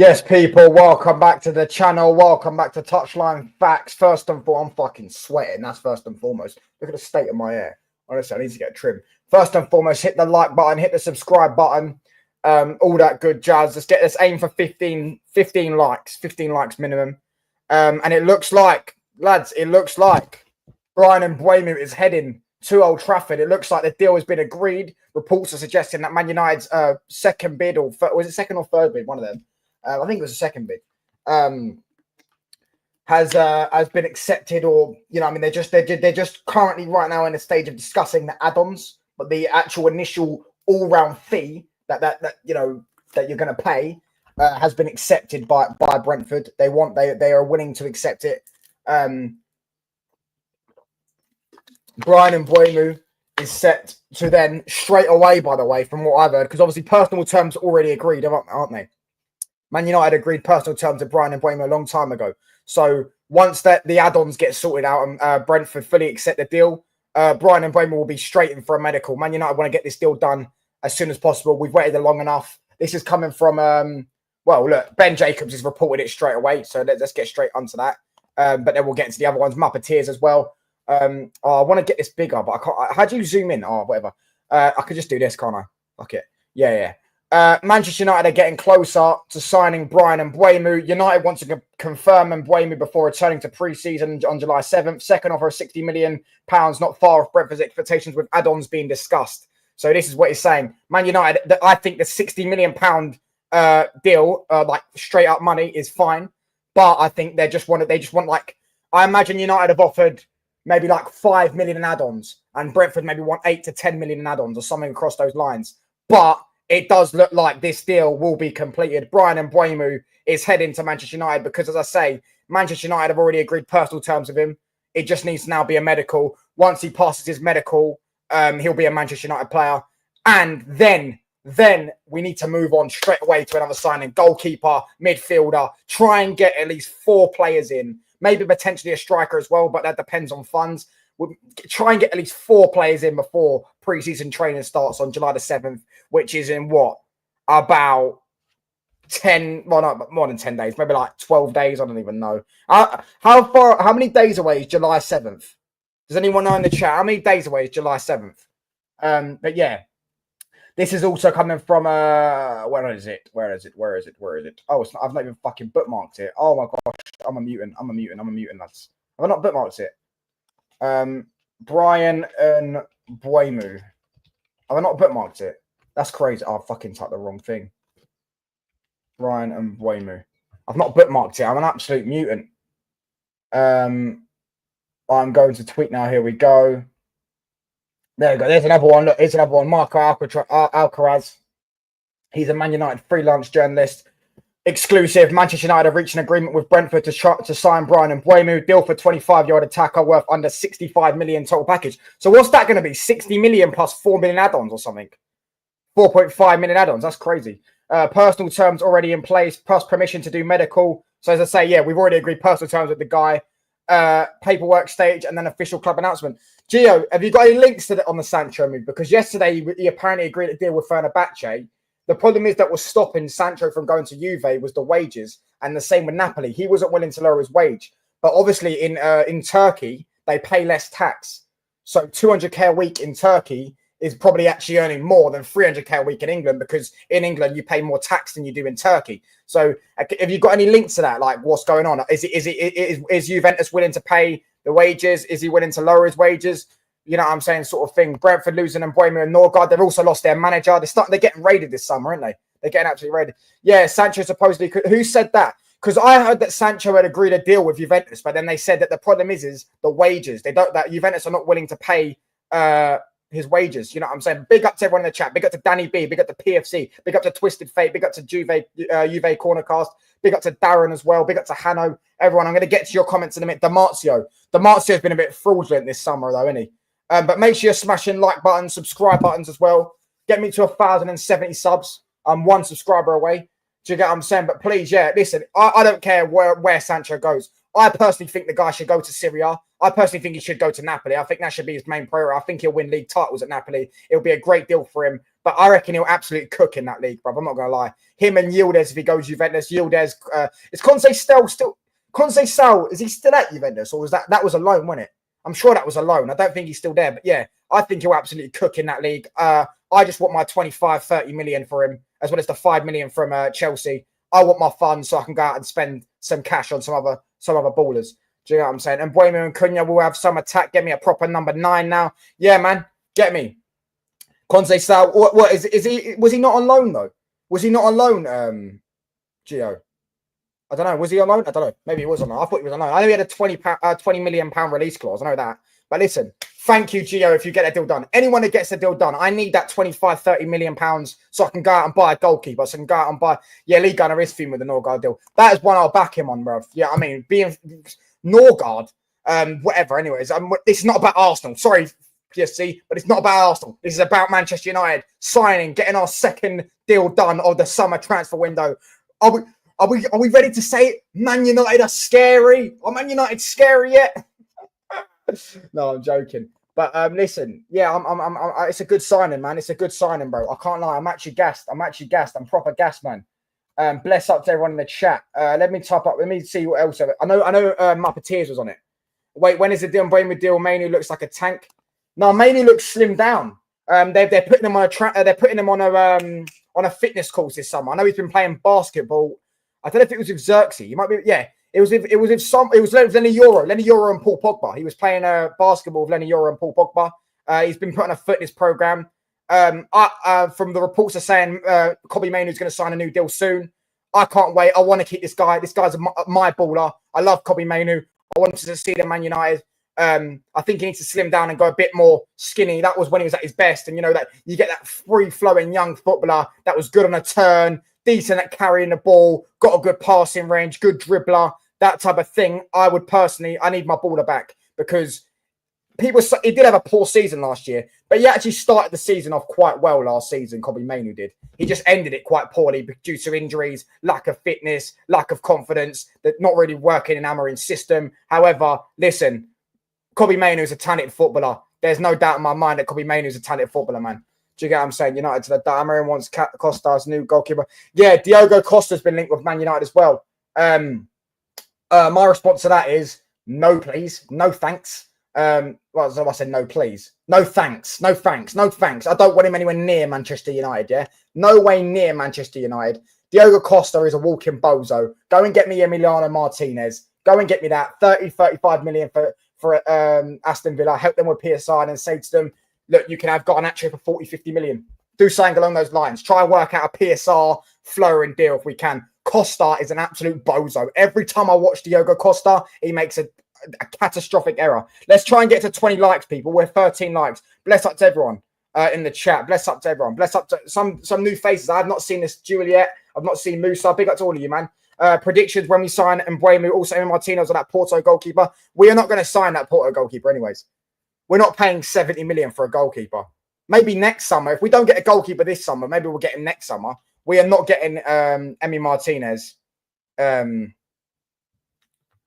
Yes, people, welcome back to the channel. Welcome back to Touchline Facts. First and foremost, I'm fucking sweating. That's first and foremost. Look at the state of my hair. Honestly, I need to get a trim. First and foremost, hit the like button, hit the subscribe button, all that good jazz. Let's aim for 15 likes minimum. And it looks like, lads, Bryan Mbeumo is heading to Old Trafford. It looks like the deal has been agreed. Reports are suggesting that Man United's second bid, or was it second or third bid? One of them. I think it was a second bid. Has been accepted, or I mean, they're just currently right now in the stage of discussing the add-ons, but the actual initial all-round fee that you're going to pay has been accepted by Brentford. They are willing to accept it. Bryan Mbeumo is set to then straight away. By the way, from what I've heard, because obviously personal terms already agreed, aren't they? Man United agreed personal terms with Bryan Mbeumo a long time ago. So once the add-ons get sorted out and Brentford fully accept the deal, Bryan Mbeumo will be straight in for a medical. Man United want to get this deal done as soon as possible. We've waited long enough. This is coming from, well, look, Ben Jacobs has reported it straight away. So let's get straight onto that. But then we'll get into the other ones, Muppeteers as well. I want to get this bigger, but I can't. How do you zoom in? Oh, whatever. I could just do this, can't I? Fuck it. Yeah. Manchester United are getting closer to signing Bryan Mbeumo. United want to confirm Mbeumo before returning to pre-season on July 7th. Second offer of £60 million, not far off Brentford's expectations, with add-ons being discussed. So this is what he's saying. Man United, I think the £60 million deal, like straight up money, is fine. But I think they just want like, I imagine United have offered maybe like 5 million in add-ons, and Brentford maybe want 8 to 10 million in add-ons or something across those lines. But it does look like this deal will be completed. Bryan Mbeumo is heading to Manchester United because, as I say, Manchester United have already agreed personal terms with him. It just needs to now be a medical. Once he passes his medical, he'll be a Manchester United player. And then we need to move on straight away to another signing. Goalkeeper, midfielder. Try and get at least 4 players in. Maybe potentially a striker as well, but that depends on funds. We'll try and get at least 4 players in before pre-season training starts on July the 7th, which is in what? About 10, well, not more than 10 days, maybe like 12 days. I don't even know. How many days away is July 7th? Does anyone know in the chat? How many days away is July 7th? But yeah, this is also coming from, where is it? Oh, it's not, I've not even fucking bookmarked it. Oh my gosh, I'm a mutant, lads. Have I not bookmarked it? Bryan Mbeumo. Have I not bookmarked it? That's crazy. Oh, I fucking typed the wrong thing. Bryan Mbeumo. I've not bookmarked it. I'm an absolute mutant. I'm going to tweet now. Here we go. There we go. There's another one. Look, here's another one. Marco Alcaraz. He's a Man United freelance journalist. Exclusive. Manchester United have reached an agreement with Brentford to sign Bryan Mbeumo. Deal for 25-year-old attacker worth under 65 million total package. So what's that going to be? 60 million plus 4 million add-ons or something? 4.5 million add-ons. That's crazy. Personal terms already in place, plus permission to do medical. So as I say, yeah, we've already agreed personal terms with the guy. Paperwork stage and then official club announcement. Gio, have you got any links to on the Sancho move? Because yesterday he apparently agreed to deal with Fenerbahce. The problem is that was stopping Sancho from going to Juve was the wages, and the same with Napoli. He wasn't willing to lower his wage, but obviously in Turkey they pay less tax. So 200k a week in Turkey is probably actually earning more than 300k a week in England, because in England you pay more tax than you do in Turkey. So have you got any links to that? Like what's going on? Is Juventus willing to pay the wages? Is he willing to lower his wages? You know what I'm saying, sort of thing. Brentford losing Mbeumo and Norgard. They've also lost their manager. They're getting raided this summer, aren't they? They're getting absolutely raided. Yeah, Sancho supposedly. Who said that? Because I heard that Sancho had agreed a deal with Juventus, but then they said that the problem is the wages. That Juventus are not willing to pay his wages. You know what I'm saying? Big up to everyone in the chat. Big up to Danny B. Big up to PFC. Big up to Twisted Fate. Big up to Juve Cornercast. Big up to Darren as well. Big up to Hanno. Everyone, I'm going to get to your comments in a minute. Demarzio's been a bit fraudulent this summer, though, isn't he? But make sure you're smashing like buttons, subscribe buttons as well. Get me to 1,070 subs. I'm 1 subscriber away. Do you get what I'm saying? But please, yeah, listen, I don't care where Sancho goes. I personally think the guy should go to Syria. I personally think he should go to Napoli. I think that should be his main priority. I think he'll win league titles at Napoli. It'll be a great deal for him. But I reckon he'll absolutely cook in that league, bro. I'm not going to lie. Him and Yildiz, if he goes Juventus, Yildiz, is Conceição still, Conceição, is he still at Juventus? Or was that was a loan, wasn't it? I'm sure that was a loan. I don't think he's still there. But yeah, I think he'll absolutely cook in that league. I just want my 25, 30 million for him, as well as the 5 million from Chelsea. I want my funds so I can go out and spend some cash on some other ballers. Do you know what I'm saying? And Mbeumo and Cunha will have some attack. Get me a proper number 9 now. Yeah, man. Get me. Conceição. What is he? Was he not on loan though? Was he not on loan? Gio. I don't know. Was he on loan? I don't know. Maybe he was on loan. I thought he was on loan. I know he had a 20 million pound release clause. I know that. But listen, thank you, Gio, if you get a deal done. Anyone that gets the deal done, I need that 25, 30 million pounds so I can go out and buy a goalkeeper. So I can go out and buy. Yeah, Lee Gunner is theme with the Norgard deal. That is one I'll back him on, bruv. Yeah, I mean, being Norgard, whatever. Anyways, this is not about Arsenal. Sorry, PSG, but it's not about Arsenal. This is about Manchester United signing, getting our second deal done of the summer transfer window. Are we ready to say it? Man United are scary. Are Man United scary yet? No, I'm joking. But listen, yeah, I'm it's a good signing, man. It's a good signing, bro. I can't lie. I'm actually gassed. I'm proper gassed, man. Bless up to everyone in the chat. Let me type up. Let me see what else. I know. Muppeteers was on it. Wait, when is the deal? Bryan with deal? Mainoo looks like a tank. No, Mainoo looks slimmed down. They're putting him on they're putting him on a fitness course this summer. I know he's been playing basketball. I don't know if it was with Xerxes. You might be, yeah. It was with Lenny Euro and Paul Pogba. He was playing basketball with Lenny Euro and Paul Pogba. He's been put on a fitness program. From the reports are saying Kobbie Mainoo is going to sign a new deal soon. I can't wait. I want to keep this guy. This guy's my baller. I love Kobbie Mainoo. I want to see the Man United. I think he needs to slim down and go a bit more skinny. That was when he was at his best. And you know that you get that free-flowing young footballer that was good on a turn, decent at carrying the ball, got a good passing range, good dribbler. That type of thing, I need my baller back because he did have a poor season last year, but he actually started the season off quite well last season, Kobbie Mainoo did. He just ended it quite poorly due to injuries, lack of fitness, lack of confidence, that not really working in Amorim's system. However, listen, Kobbie Mainoo is a talented footballer. There's no doubt in my mind that Kobbie Mainoo is a talented footballer, man. Do you get what I'm saying? United to the Amorim wants Costa's new goalkeeper. Yeah, Diogo Costa's been linked with Man United as well. My response to that is no, please. No, thanks. So I said no, please. No, thanks. No, thanks. No, thanks. I don't want him anywhere near Manchester United, yeah? No way near Manchester United. Diogo Costa is a walking bozo. Go and get me Emiliano Martinez. Go and get me that 30, 35 million for Aston Villa. Help them with PSR and then say to them, look, you can have Garnacho for 40, 50 million. Do something along those lines. Try and work out a PSR flowering deal if we can. Costa is an absolute bozo. Every time I watch Diogo Costa, he makes a catastrophic error. Let's try and get to 20 likes, people. We're 13 likes. Bless up to everyone in the chat. Bless up to everyone. Bless up to some new faces. I have not seen this Juliet. I've not seen Musa. Big up to all of you, man. Predictions when we sign Mbeumo, also Emi Martinez or that Porto goalkeeper. We are not going to sign that Porto goalkeeper anyways. We're not paying 70 million for a goalkeeper. Maybe next summer. If we don't get a goalkeeper this summer, maybe we'll get him next summer. We are not getting Emi Martinez. Emi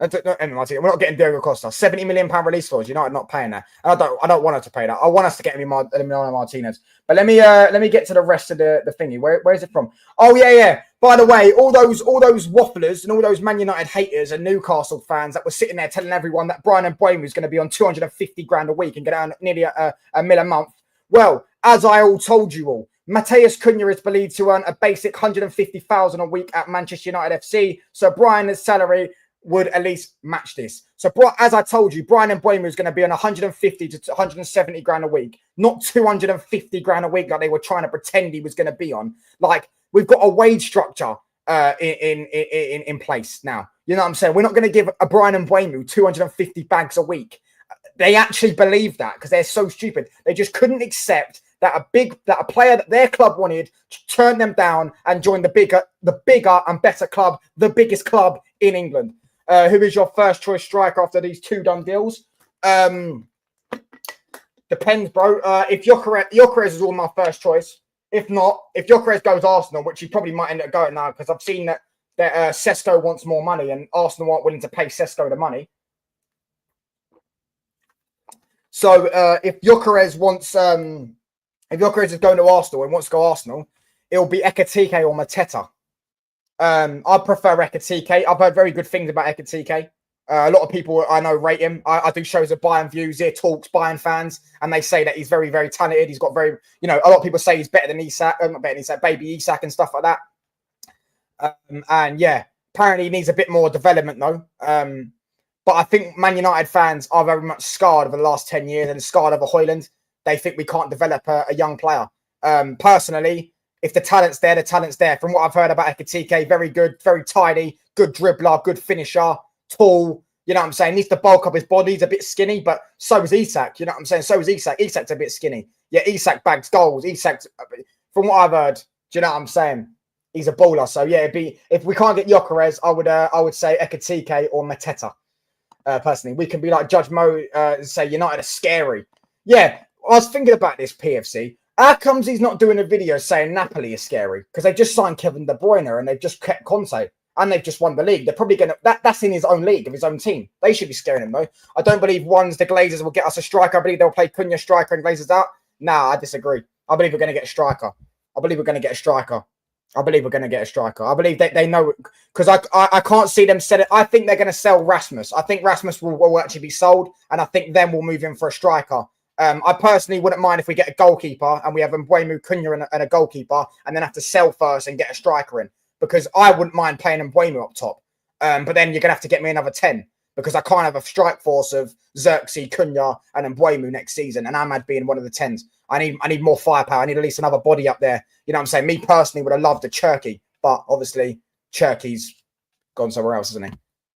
Martinez. We're not getting Diogo Costa. 70 million pound release clause. United not paying that. And I don't want us to pay that. I want us to get Emiliano Martinez. But let me get to the rest of the thingy. Where is it from? Oh yeah. By the way, all those wafflers and all those Man United haters and Newcastle fans that were sitting there telling everyone that Bryan and Mbeumo was going to be on 250 grand a week and get down nearly a mil a month. Well, as I all told you all, Matheus Cunha is believed to earn a basic 150,000 a week at Manchester United FC. So Bryan's salary would at least match this. So as I told you, Bryan and Mbeumo is going to be on 150 to 170 grand a week, not 250 grand a week like they were trying to pretend he was going to be on. Like, we've got a wage structure in place now. You know what I'm saying? We're not going to give a Bryan and Mbeumo 250 bags a week. They actually believe that because they're so stupid. They just couldn't accept that a player that their club wanted to turn them down and join the bigger and better club, the biggest club in England. Who is your first choice striker after these two done deals? Depends, bro. If Gyökeres is all my first choice. If not, if Gyökeres goes Arsenal, which he probably might end up going now, because I've seen that Sesko wants more money and Arsenal aren't willing to pay Sesko the money. So if Gyökeres wants if Gyökeres is going to Arsenal and wants to go Arsenal, it'll be Ekitike or Mateta. I prefer Ekitike. I've heard very good things about Ekitike. A lot of people I know rate him. I do shows of Bayern Views, here talks, Bayern fans, and they say that he's very, very talented. He's got very, a lot of people say he's better than Isak, not better than Isak, baby Isak and stuff like that. And yeah, apparently he needs a bit more development though. But I think Man United fans are very much scarred over the last 10 years and scarred over Højlund. They think we can't develop a young player. Personally, if the talent's there, the talent's there. From what I've heard about Ekitike, very good, very tidy, good dribbler, good finisher, tall. You know what I'm saying? Needs to bulk up his body. He's a bit skinny, but so is Isak. You know what I'm saying? So is Isak. Isak's a bit skinny. Yeah, Isak bags goals. Isak's, from what I've heard, do you know what I'm saying? He's a baller. So yeah, if we can't get Gyökeres, I would say Ekitike or Mateta. Personally, we can be like Judge Mo, say United are scary. Yeah, I was thinking about this, PFC. How comes he's not doing a video saying Napoli is scary? Because they just signed Kevin De Bruyne and they've just kept Conte and they've just won the league. They're probably going to... That's in his own league, of his own team. They should be scaring him, though. I don't believe the Glazers will get us a striker. I believe they'll play Cunha striker and Glazers out. Nah, I disagree. I believe we're going to get a striker. I believe we're going to get a striker. I believe they know... Because I can't see them sell it. I think they're going to sell Rasmus. I think Rasmus will actually be sold and I think then we'll move in for a striker. I personally wouldn't mind if we get a goalkeeper and we have Mbeumo, Cunha and a goalkeeper and then have to sell first and get a striker in. Because I wouldn't mind playing Mbeumo up top. But then you're going to have to get me another 10. Because I can't have a strike force of Xerxes, Cunha and Mbeumo next season. And Ahmad being one of the 10s. I need more firepower. I need at least another body up there. You know what I'm saying? Me personally would have loved a Cherky. But obviously, Cherky's gone somewhere else, isn't he?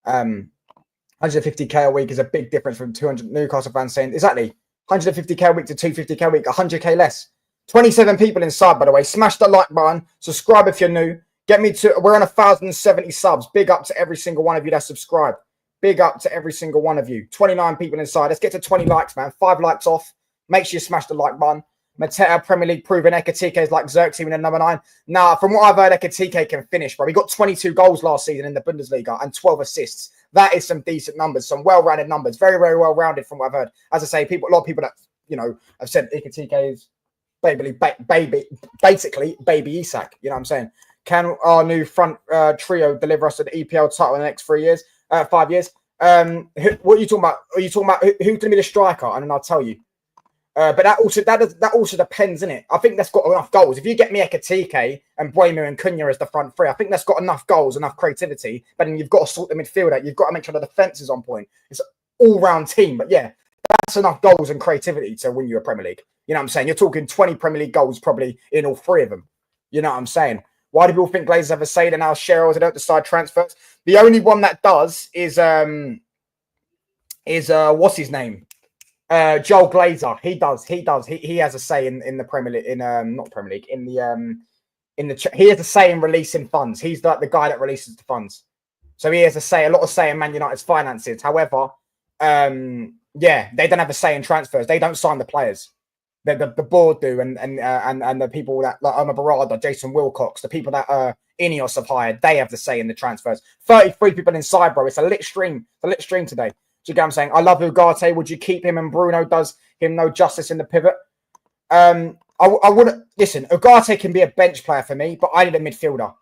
150k a week is a big difference from 200 Newcastle fans saying, exactly, 150k a week to 250k a week, 100k less. 27 people inside, by the way. Smash the like button. Subscribe if you're new. Get me to, we're on 1,070 subs. Big up to every single one of you that subscribe. Big up to every single one of you. 29 people inside. Let's get to 20 likes, man. 5 likes off. Make sure you smash the like button. Mateta, Premier League proven. Ekitike is like Xerxes in number 9. Nah, from what I've heard, Ekitike can finish, bro. He got 22 goals last season in the Bundesliga and 12 assists. That is some decent numbers, some well-rounded numbers. Very, very well-rounded from what I've heard. As I say, a lot of people that, have said Ekitike is basically baby Isak. You know what I'm saying? Can our new front trio deliver us an EPL title in the next 5 years? What are you talking about? Are you talking about who's going to be the striker? And then I'll tell you. But that also depends, innit? I think that's got enough goals. If you get me Ekitike and Mbeumo and Cunha as the front three, I think that's got enough goals, enough creativity. But then you've got to sort the midfield out. You've got to make sure the defence is on point. It's an all-round team. But yeah, that's enough goals and creativity to win you a Premier League. You know what I'm saying? You're talking 20 Premier League goals probably in all 3 of them. You know what I'm saying? Why do people think Glazers have a say in our shareholders they don't decide transfers? The only one that does is what's his name? Joel Glazer. He does. He has a say in the Premier League, not Premier League, he has a say in releasing funds. He's like the guy that releases the funds. So he has a lot of say in Man United's finances. However, yeah, they don't have a say in transfers. They don't sign the players. The board do, and the people that like Omar Barada, Jason Wilcox, the people that Ineos have hired, they have the say in the transfers. 33 people inside, bro. It's a lit stream. It's a lit stream today. So you get what I'm saying? I love Ugarte. Would you keep him? And Bruno does him no justice in the pivot. I wouldn't listen. Ugarte can be a bench player for me, but I need a midfielder.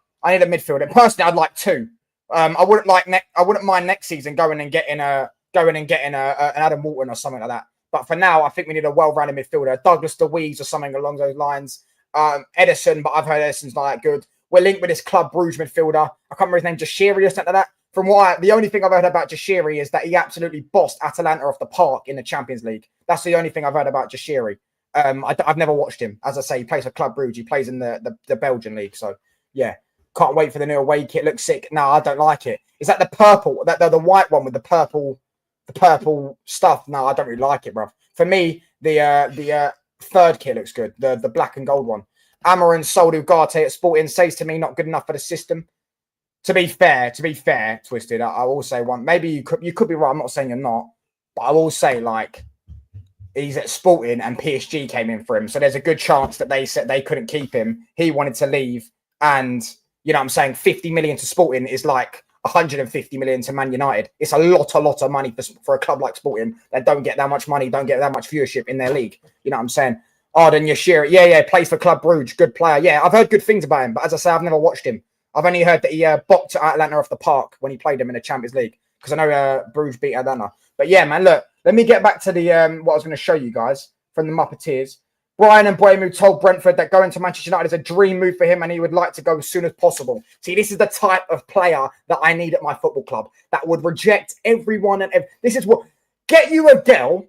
Personally, I'd like 2. I wouldn't mind next season going and getting an Adam Walton or something like that. But for now, I think we need a well-rounded midfielder. Douglas DeWeese or something along those lines. Edison, but I've heard Edison's not that good. We're linked with this Club Brugge midfielder. I can't remember his name, Jashiri or something like that. The only thing I've heard about Jashiri is that he absolutely bossed Atalanta off the park in the Champions League. That's the only thing I've heard about Jashiri. I've never watched him. As I say, he plays for Club Brugge. He plays in the Belgian league. So, yeah. Can't wait for the new away kit. Looks sick. No, I don't like it. Is that the purple? The white one with the purple stuff? No, I don't really like it, bruv. For me, the third kit looks good. The black and gold one. Amarin sold Ugarte at Sporting says to me not good enough for the system. To be fair, Twisted, I will say one. Maybe you could be right. I'm not saying you're not, but I will say like he's at Sporting and PSG came in for him, so there's a good chance that they said they couldn't keep him. He wanted to leave, and you know what I'm saying 50 million to Sporting is like 150 million to Man United. It's a lot of money for a club like Sporting that don't get that much money, don't get that much viewership in their league. You know what I'm saying? Oh, then Yashir. Yeah, plays for Club Brugge. Good player. Yeah, I've heard good things about him. But as I say, I've never watched him. I've only heard that he bopped Atlanta off the park when he played them in the Champions League. Because I know Brugge beat Atlanta. But yeah, man, look. Let me get back to the what I was going to show you guys from the Muppeteers. Bryan Mbeumo told Brentford that going to Manchester United is a dream move for him and he would like to go as soon as possible. See, this is the type of player that I need at my football club that would reject everyone. And this is what... Get you a girl,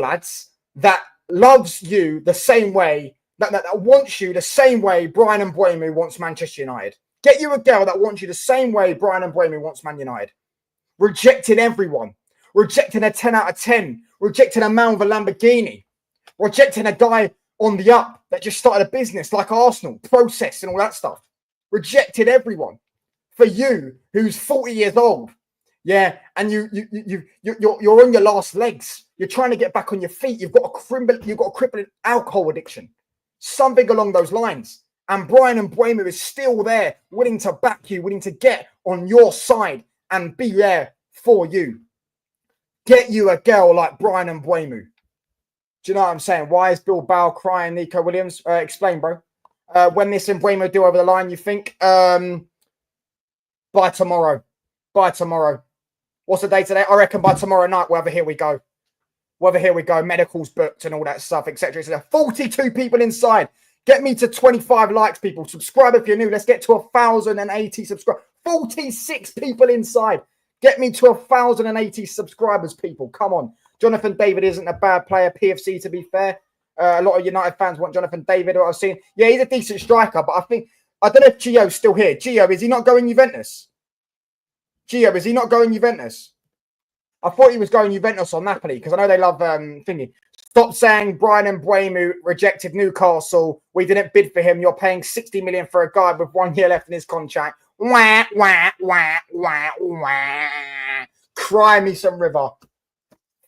lads, that loves you the same way, that wants you the same way Bryan Mbeumo wants Manchester United. Get you a girl that wants you the same way Bryan Mbeumo wants Man United. Rejecting everyone. Rejecting a 10 out of 10. Rejecting a man with a Lamborghini. Rejecting a guy on the up that just started a business like Arsenal, process and all that stuff. Rejected everyone for you, who's 40 years old. Yeah, and you're on your last legs. You're trying to get back on your feet. You've got a crippling alcohol addiction, something along those lines. And Bryan Mbeumo is still there, willing to back you, willing to get on your side and be there for you. Get you a girl like Bryan Mbeumo. Do you know what I'm saying? Why is Bill Bale crying, Nico Williams? Explain, bro. When this Mbeumo deal over the line, you think? By tomorrow. By tomorrow. What's the day today? I reckon by tomorrow night, whether here we go. Medicals booked and all that stuff, etc. 42 people inside. Get me to 25 likes, people. Subscribe if you're new. Let's get to 1,080 subscribers. 46 people inside. Get me to 1,080 subscribers, people. Come on. Jonathan David isn't a bad player, PFC, to be fair. A lot of United fans want Jonathan David. What I've seen. Yeah, he's a decent striker, but I don't know if Gio's still here. Gio, is he not going Juventus? Gio, is he not going Juventus? I thought he was going Juventus or Napoli because I know they love thingy. Stop saying Bryan Mbeumo rejected Newcastle. We didn't bid for him. You're paying 60 million for a guy with 1 year left in his contract. Wah, wah, wah, wah, wah. Cry me some river.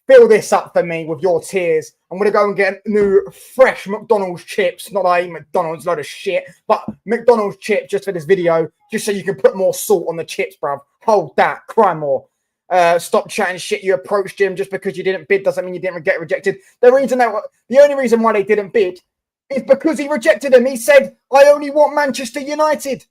Fill this up for me with your tears. I'm going to go and get new fresh McDonald's chips. Not that I eat McDonald's, load of shit. But McDonald's chips just for this video. Just so you can put more salt on the chips, bruv. Hold that. Cry more. Stop chatting shit. You approached him just because you didn't bid doesn't mean you didn't get rejected. The only reason why they didn't bid is because he rejected him. He said, I only want Manchester United.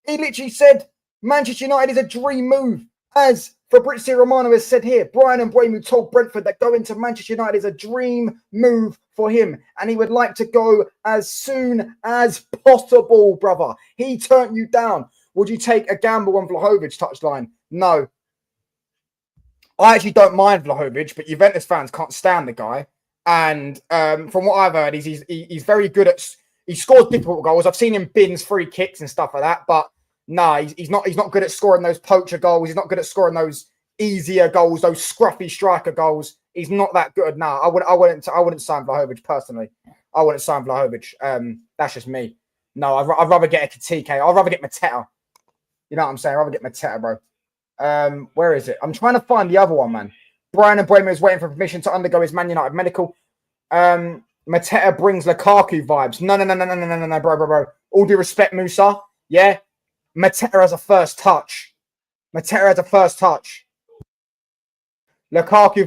He literally said, Manchester United is a dream move. As Fabrizio Romano has said here, Bryan Mbeumo told Brentford that going to Manchester United is a dream move for him. And he would like to go as soon as possible, brother. He turned you down. Would you take a gamble on Vlahovic touchline? No. I actually don't mind Vlahovic, but Juventus fans can't stand the guy. And from what I've heard, he's very good at... He scores difficult goals. I've seen him bins free kicks and stuff like that, but no, he's not good at scoring those poacher goals. He's not good at scoring those easier goals, those scruffy striker goals. He's not that good. No, I wouldn't sign Vlahovic personally. I wouldn't sign Vlahovic. That's just me. No, I'd rather get a TK. I'd rather get Mateta. You know what I'm saying? I'd rather get Mateta, bro. Where is it? I'm trying to find the other one, man. Bryan Mbeumo is waiting for permission to undergo his Man United medical. Mateta brings Lukaku vibes. No, bro. All due respect, Musa. Yeah. Mateta has a first touch. Lukaku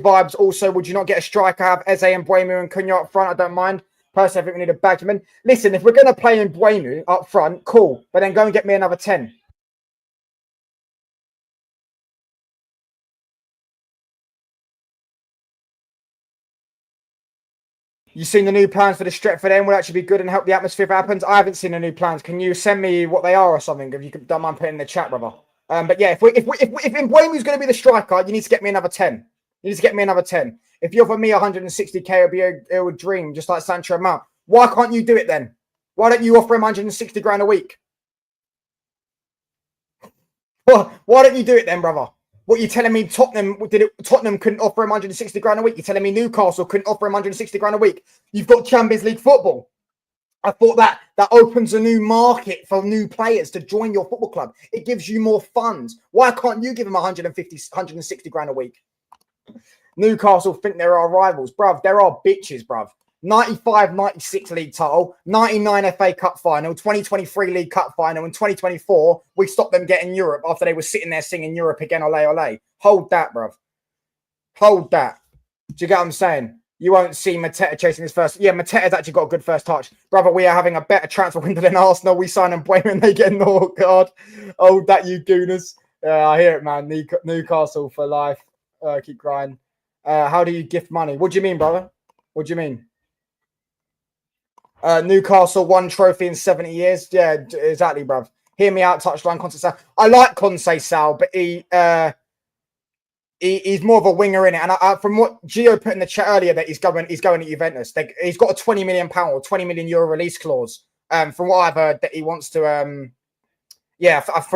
vibes also. Would you not get a striker? Have Eze and Mbeumo and Cunha up front? I don't mind. Personally, I think we need a bagman. Listen, if we're going to play Mbeumo up front, cool. But then go and get me another 10. You seen the new plans for the Stretford end? Will actually be good and help the atmosphere if it happens. I haven't seen the new plans. Can you send me what they are or something? If you don't mind putting in the chat, brother. But yeah, if Mbeumo's going to be the striker, you need to get me another 10. If you offer me 160k, it would dream, just like Sancho Mount. Why can't you do it then? Why don't you offer him 160 grand a week? Well, why don't you do it then, brother? What, you telling me Tottenham couldn't offer him 160 grand a week? You're telling me Newcastle couldn't offer him 160 grand a week? You've got Champions League football. I thought that opens a new market for new players to join your football club. It gives you more funds. Why can't you give him 160 grand a week? Newcastle think there are rivals. Bruv, there are bitches, bruv. 95-96 league title, 99 FA Cup final, 2023 League Cup final, and 2024, we stopped them getting Europe after they were sitting there singing Europe again, ole, ole. Hold that, bruv. Hold that. Do you get what I'm saying? You won't see Mateta chasing his first. Yeah, Mateta's actually got a good first touch. Brother, we are having a better transfer window than Arsenal. We sign Mbeumo and they get no card. Oh, that you gooners. I hear it, man. Newcastle for life. Keep crying. How do you gift money? What do you mean, brother? What do you mean? Newcastle won trophy in 70 years. Yeah, exactly, bruv. Hear me out, touchline, Conceição. I like Conceição, but he's more of a winger in it. And from what Gio put in the chat earlier, that he's going to Juventus. He's got a £20 million or €20 million release clause. From what I've heard, that he wants to. From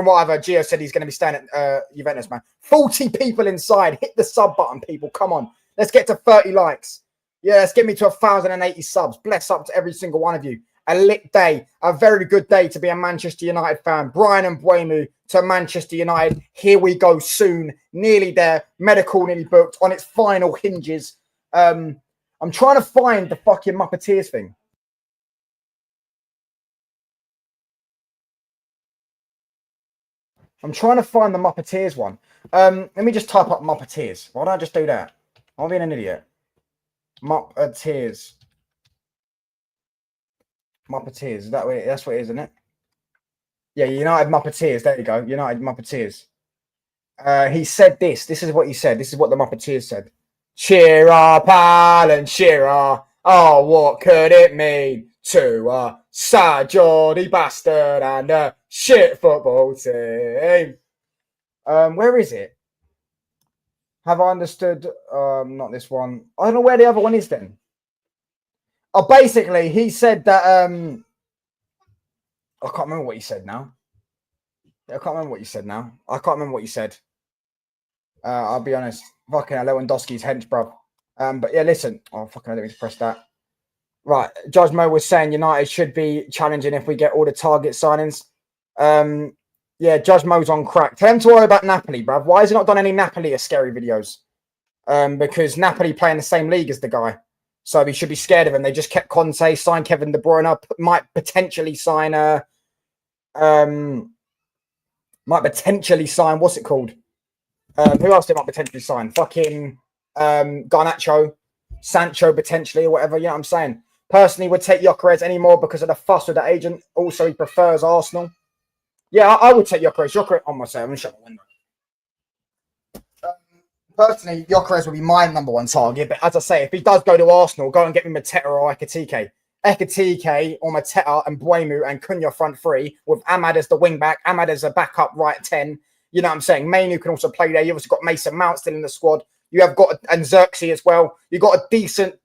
what I've heard, Gio said he's going to be staying at Juventus, man. 40 people inside. Hit the sub button, people. Come on. Let's get to 30 likes. Yeah, let's get me to 1,080 subs. Bless up to every single one of you. A lit day. A very good day to be a Manchester United fan. Bryan and Mbeumo to Manchester United. Here we go soon. Nearly there. Medical nearly booked on its final hinges. I'm trying to find the fucking Muppeteers thing. I'm trying to find the Muppeteers one. Let me just type up Muppeteers. Why don't I just do that? I'm being an idiot. Muppeteers. Muppeteers. That's what it is, isn't it? Yeah, United Muppeteers. There you go. United Muppeteers. He said this. This is what he said. This is what the Muppeteers said. Cheer up, Alan Shearer. Oh, what could it mean to a sad Geordie bastard and a shit football team? Where is it? Have I understood? Not this one. I don't know where the other one is then. Oh, basically, he said that. I can't remember what he said now. I can't remember what you said now. I can't remember what you said. I'll be honest. Fucking Lewandowski's hench, bro. But yeah, listen. Oh, fucking, I didn't mean to press that. Right. Judge Mo was saying United should be challenging if we get all the target signings. Yeah, Judge Mo's on crack. Tell him to worry about Napoli, bruv. Why has he not done any Napoli scary videos? Because Napoli play in the same league as the guy. So he should be scared of him. They just kept Conte, signed Kevin De Bruyne up, might potentially sign what's it called? Who else they might potentially sign? Fucking Garnacho, Sancho potentially, or whatever. You know what I'm saying? Personally, would take Gyökeres anymore because of the fuss with the agent. Also, he prefers Arsenal. Yeah, I would take Gyökeres. On myself, I'm going to shut my window. Personally, Gyökeres would be my number one target. But as I say, if he does go to Arsenal, go and get me Mateta or Ekitike. Ekitike or Mateta and Mbeumo and Cunha front three with Ahmad as the wing back, Ahmad as a backup right 10. You know what I'm saying? Mainoo can also play there. You've also got Mason Mount still in the squad. You have got and Xerxes as well. You've got a decent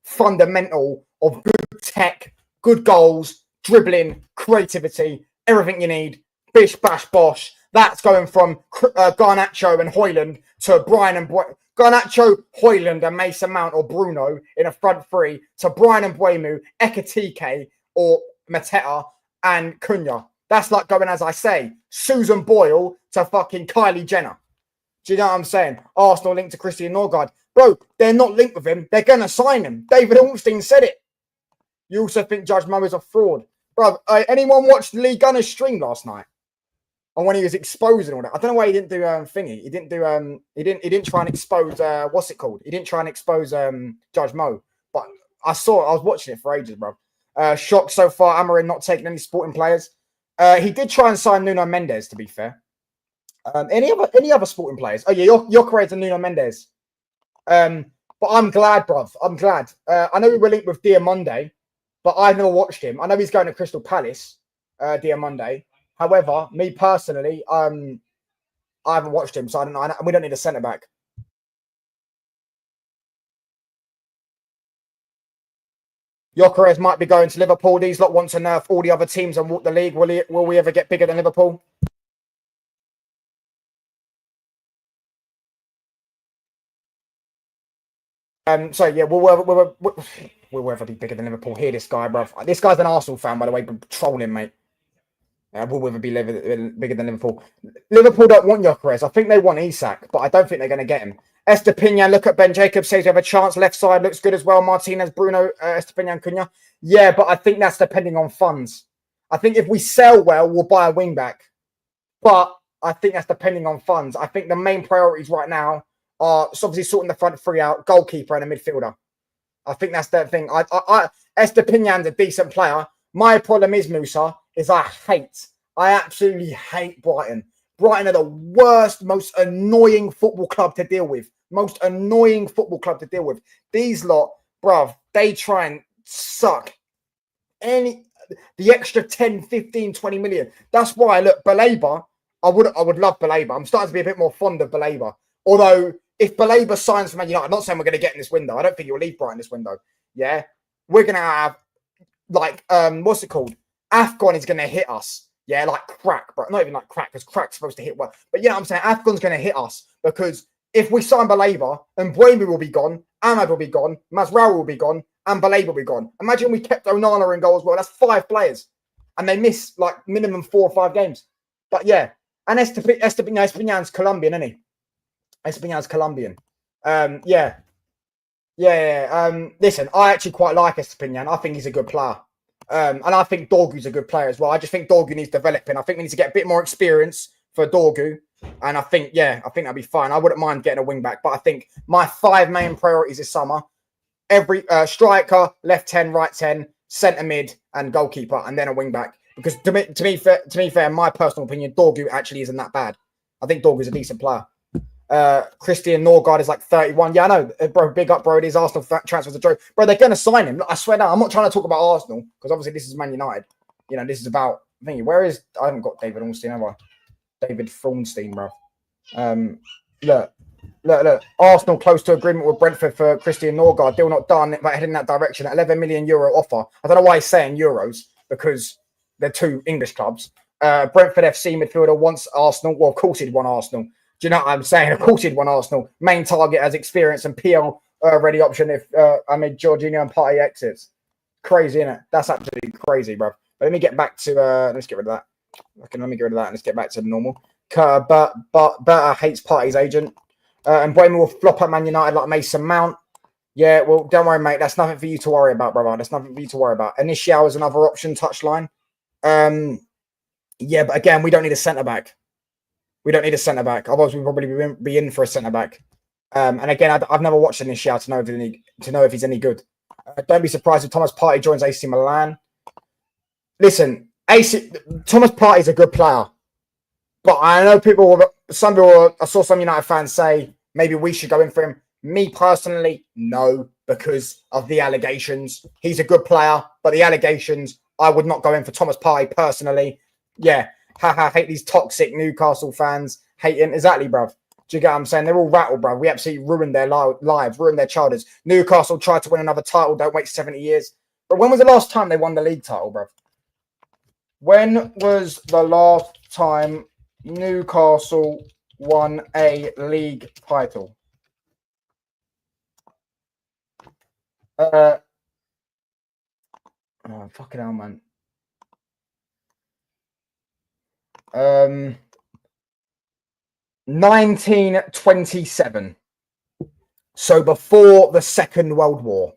fundamental of good tech, good goals, dribbling, creativity, everything you need. Bish, bash, bosh. That's going from Garnacho and Højlund to Bryan and Garnacho, Højlund and Mason Mount or Bruno in a front three to Bryan and Mbeumo, Ekitike or Mateta and Cunha. That's like going, as I say, Susan Boyle to fucking Kylie Jenner. Do you know what I'm saying? Arsenal linked to Christian Norgard. Bro, they're not linked with him. They're going to sign him. David Ornstein said it. You also think Judge Mo is a fraud. Bro, anyone watched Lee Gunner's stream last night? And when he was exposing all that, I don't know why he didn't do thingy. He didn't try and expose what's it called? He didn't try and expose Judge Mo. But I was watching it for ages, bro. Shocked so far, Amorim not taking any sporting players. He did try and sign Nuno Mendes, to be fair. Any other sporting players? Oh yeah, Gyökeres and Nuno Mendes. But I'm glad, bruv. I'm glad. I know we were linked with Diamonde, but I've never watched him. I know he's going to Crystal Palace, Diamonde. However, me personally, I haven't watched him, so I don't know. We don't need a centre back. Gyökeres might be going to Liverpool. These lot want to nerf all the other teams and walk the league. Will we ever get bigger than Liverpool? So yeah, we'll ever be bigger than Liverpool. Hear this guy, bruv. This guy's an Arsenal fan, by the way, but trolling, mate. Will ever be bigger than Liverpool. Liverpool don't want Gyökeres. I think they want Isak, but I don't think they're going to get him. Estepinian, look at Ben Jacobs, says we have a chance. Left side looks good as well. Martinez, Bruno, Estepinian, Cunha. Yeah, but I think that's depending on funds. I think if we sell well, we'll buy a wing back. But I think that's depending on funds. I think the main priorities right now are obviously sorting the front three out, goalkeeper and a midfielder. I think that's the thing. Estepinan's a decent player. My problem is, Musa, is I absolutely hate Brighton. Brighton are the worst, most annoying football club to deal with. Most annoying football club to deal with. These lot, bruv, they try and suck the extra 10, 15, 20 million. That's why, look, Baleba, I would love Baleba. I'm starting to be a bit more fond of Baleba. Although, if Baleba signs for Man United, I'm not saying we're going to get in this window. I don't think he'll leave Brighton this window. Yeah? We're going to have, like, what's it called? Afcon is going to hit us. Yeah, like crack, but not even like crack, because crack's supposed to hit well. But yeah, I'm saying Afcon's going to hit us, because if we sign Baleba, and Mbeumo will be gone, Ahmad will be gone, Masraoui will be gone, and Baleba will be gone. Imagine we kept Onana in goal as well. That's 5 players. And they miss like minimum 4 or 5 games. But yeah. And Espinan's Colombian, isn't he? Espinan's Colombian. Yeah. Listen, I actually quite like Estupiñán. I think he's a good player. And I think Dorgu's a good player as well. I just think Dorgu needs developing. I think we need to get a bit more experience for Dorgu. And I think that'd be fine. I wouldn't mind getting a wing back. But I think my 5 main priorities this summer: every striker, left 10, right 10, centre mid, and goalkeeper, and then a wing back. Because to me fair, in my personal opinion, Dorgu actually isn't that bad. I think Dorgu's a decent player. Christian Norgard is like 31. Yeah, I know, bro. Big up, bro. These Arsenal transfers are joke, bro. They're going to sign him. I swear down. I'm not trying to talk about Arsenal, because obviously this is Man United. You know, this is about. Where is? I haven't got David Ornstein, have I? David Thornstein, bro. Look. Arsenal close to agreement with Brentford for Christian Norgard. Deal not done, but heading in that direction. 11 million euro offer. I don't know why he's saying euros, because they're 2 English clubs. Brentford FC midfielder wants Arsenal. Well, of course he'd want Arsenal. Do you know what I'm saying? Of course he'd want Arsenal. Main target as experience and PL ready option if Jorginho and Partey exits. Crazy, isn't it? That's absolutely crazy, bro. But let me get back to let's get rid of that. Okay, let me get rid of that and let's get back to the normal. But Berta hates Partey's agent. And Mbeumo will flop at Man United like Mason Mount. Yeah, well, don't worry, mate. That's nothing for you to worry about, brother. That's nothing for you to worry about. Initial is another option, touchline. Yeah, but again, we don't need a centre-back. We don't need a centre-back. Otherwise, we'd probably be in for a centre-back. And again, I've never watched Initial to know if he's any good. Don't be surprised if Thomas Partey joins AC Milan. Listen, Thomas Partey's a good player. But I know I saw some United fans say maybe we should go in for him. Me personally, no, because of the allegations. He's a good player, but the allegations, I would not go in for Thomas Partey personally. Yeah, hate these toxic Newcastle fans. Hating, exactly, bruv. Do you get what I'm saying? They're all rattled, bruv. We absolutely ruined their lives, ruined their childhoods. Newcastle tried to win another title, don't wait 70 years. But when was the last time they won the league title, bruv? When was the last time Newcastle won a league title? Oh, fucking hell, man. 1927. So before the Second World War.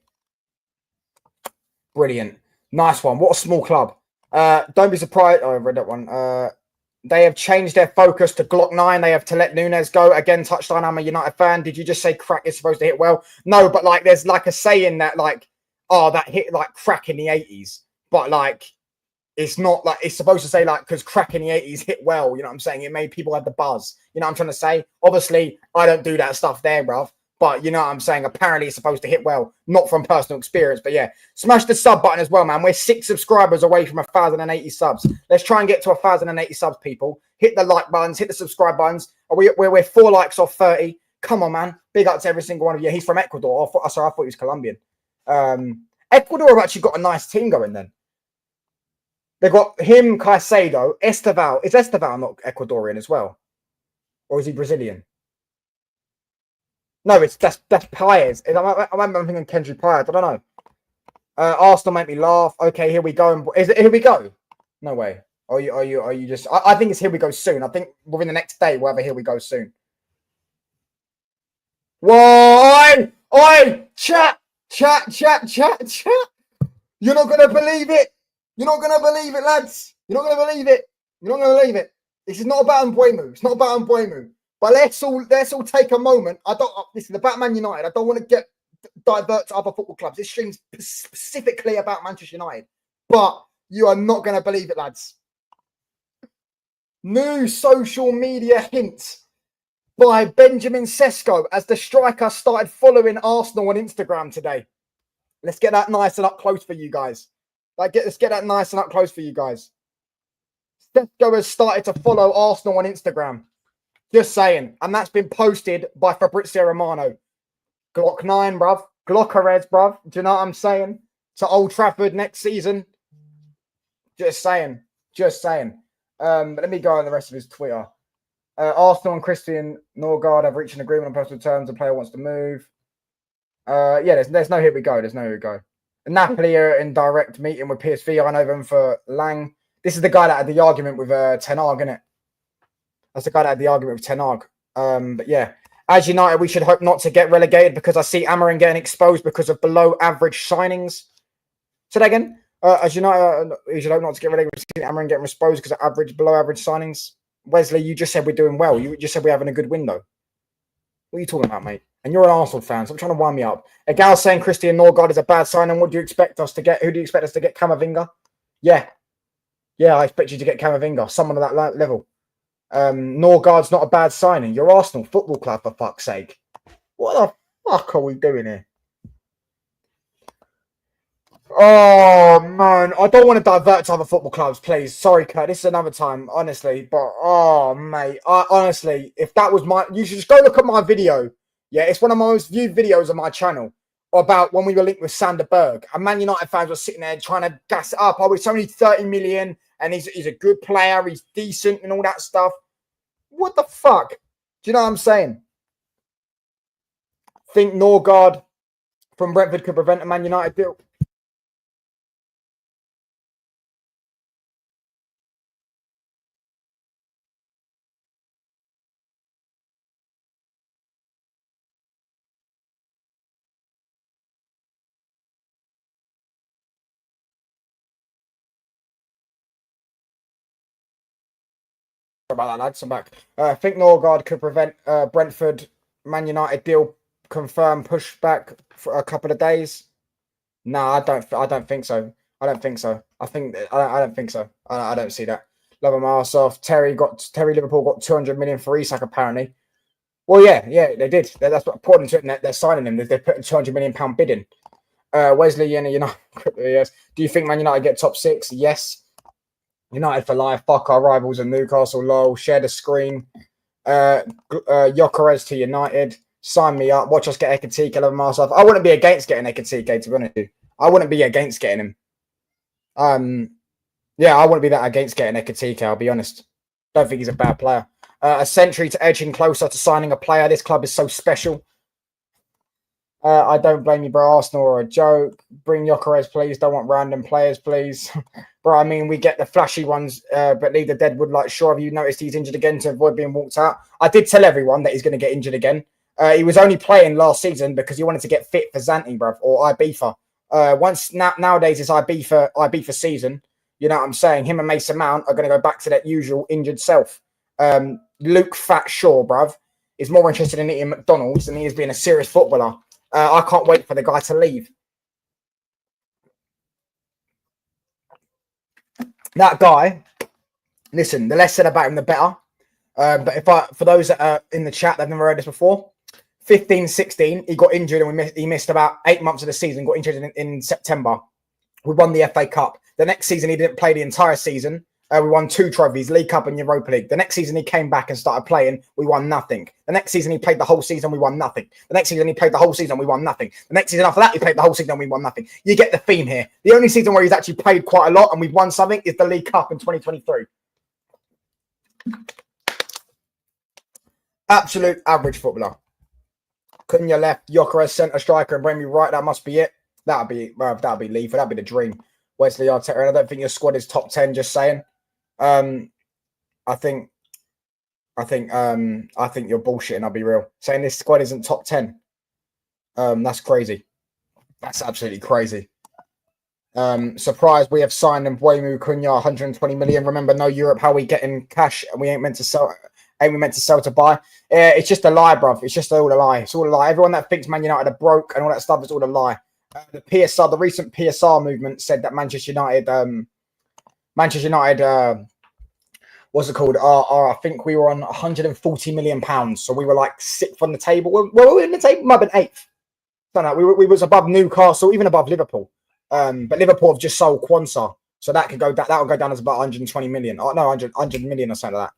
Brilliant. Nice one. What a small club. Don't be surprised. Oh, I read that one. They have changed their focus to Glock 9. They have to let Nunes go. Again, touchline, I'm a United fan. Did you just say crack is supposed to hit well? No, but like there's like a saying that like, oh, that hit like crack in the 80s. But like, it's not like, it's supposed to say like, because crack in the 80s hit well. You know what I'm saying? It made people have the buzz. You know what I'm trying to say? Obviously, I don't do that stuff there, bruv. But you know what I'm saying? Apparently, it's supposed to hit well. Not from personal experience, but yeah. Smash the sub button as well, man. We're 6 subscribers away from 1,080 subs. Let's try and get to 1,080 subs, people. Hit the like buttons. Hit the subscribe buttons. We're 4 likes off 30. Come on, man. Big up to every single one of you. He's from Ecuador. I thought he was Colombian. Ecuador have actually got a nice team going then. They've got him, Caicedo, Esteval. Is Esteval not Ecuadorian as well? Or is he Brazilian? No, that's Paez. I'm thinking Kendrick Paez. I don't know. Arsenal make me laugh. Okay, here we go. Is it here we go? No way. Are you just? I think it's here we go soon. I think within the next day we'll have a here we go soon. Whoa! Oi! Chat! You're not gonna believe it. You're not gonna believe it, lads. You're not gonna believe it. You're not gonna believe it. This is not about Mbeumo. It's not about Mbeumo. But let's all take a moment. Listen, the Batman United. I don't want to get divert to other football clubs. This stream's specifically about Manchester United. But you are not going to believe it, lads. New social media hint by Benjamin Sesko as the striker started following Arsenal on Instagram today. Let's get that nice and up close for you guys. Let's get that nice and up close for you guys. Sesko has started to follow Arsenal on Instagram. Just saying. And that's been posted by Fabrizio Romano. Glock 9, bruv. Glockerez, bruv. Do you know what I'm saying? To Old Trafford next season. Just saying. Just saying. Let me go on the rest of his Twitter. Arsenal and Christian Norgard have reached an agreement on personal terms. The player wants to move. Yeah, there's no here we go. There's no here we go. Napoli are in direct meeting with PSV Eindhoven for Lang. This is the guy that had the argument with Ten Hag, isn't it? That's the guy that had the argument with Ten Hag. But yeah, as United, we should hope not to get relegated because I see Amarin getting exposed because of below average signings. Say that again. As United, we should hope not to get relegated. We see Amarin getting exposed because of below average signings. Wesley, you just said we're doing well. You just said we're having a good window. What are you talking about, mate? And you're an Arsenal fan, so I'm trying to wind me up. A gal saying Christian Norgard is a bad signing. What do you expect us to get? Who do you expect us to get? Camavinga? Yeah, I expect you to get Camavinga, someone of that level. Norgard's not a bad signing. You're Arsenal Football Club, for fuck's sake. What the fuck are we doing here? Oh, man. I don't want to divert to other football clubs, please. Sorry, Kurt. This is another time, honestly. But, oh, mate. Honestly, if that was you should just go look at my video. Yeah, it's one of my most viewed videos on my channel about when we were linked with Sander Berg. And Man United fans were sitting there trying to gas it up. Oh, it's only 30 million and he's a good player. He's decent and all that stuff. What the fuck? Do you know what I'm saying? Think Norgard from Brentford could prevent a Man United deal. About that, lads. I'm back. I think Norgard could prevent Brentford Man United deal confirmed pushback for a couple of days. No, I don't think so. I don't think so. I don't think so. I don't see that. Love him arse off. Terry Liverpool got 200 million for Isak apparently. Well, yeah, they did. That's what according to it. They're signing him. They're putting 200 million pound bid in. Wesley, United. Yes. Do you think Man United get top 6? Yes. United for life. Fuck our rivals in Newcastle. Lol. Share the screen. Gyökeres to United. Sign me up. Watch us get Ekatike. Love myself. I wouldn't be against getting Ekatike, to be honest with you. I wouldn't be against getting him. Yeah, I wouldn't be that against getting Ekatike, I'll be honest. Don't think he's a bad player. A century to edging closer to signing a player. This club is so special. I don't blame you, bro. Arsenal are a joke. Bring Gyökeres, please. Don't want random players, please. Bro, I mean, we get the flashy ones, but leave the deadwood like sure. Have you noticed he's injured again to avoid being walked out? I did tell everyone that he's going to get injured again. He was only playing last season because he wanted to get fit for Zante, bruv, or Ibiza. Nowadays it's Ibiza season. You know what I'm saying? Him and Mason Mount are going to go back to that usual injured self. Luke Fat Shaw, bruv, is more interested in eating McDonald's than he is being a serious footballer. I can't wait for the guy to leave. That guy, listen, the less said about him, the better. But for those that are in the chat that have never heard this before, 15-16, he got injured and he missed about 8 months of the season, got injured in September. We won the FA Cup. The next season, he didn't play the entire season. We won 2 trophies, League Cup and Europa League. The next season, he came back and started playing. We won nothing. The next season, he played the whole season. We won nothing. The next season, he played the whole season. We won nothing. The next season after that, he played the whole season and we won nothing. You get the theme here. The only season where he's actually played quite a lot and we've won something is the League Cup in 2023. Absolute average footballer. Cunha left, Gyökeres centre striker and Mbeumo right. That must be it. That'll be Leaf. That'll be the dream. Wesley Arteta. And I don't think your squad is top 10. Just saying. I think you're bullshitting. I'll be real. Saying this squad isn't top 10. That's crazy. That's absolutely crazy. Surprised we have signed Mbeumo, Cunha, 120 million. Remember, no Europe. How we getting cash and we ain't meant to sell. Ain't we meant to sell to buy? It's just a lie, bruv. It's just all a lie. It's all a lie. Everyone that thinks Man United are broke and all that stuff is all a lie. The recent PSR movement said that Manchester United, what's it called? I think we were on 140 million pounds, so we were like 6th on the table. Well, we were in the table, might have been 8th. Don't know. We was above Newcastle, even above Liverpool. But Liverpool have just sold Quansah, so that could go. That will go down as about 120 million. Oh no, 100 million or something like that.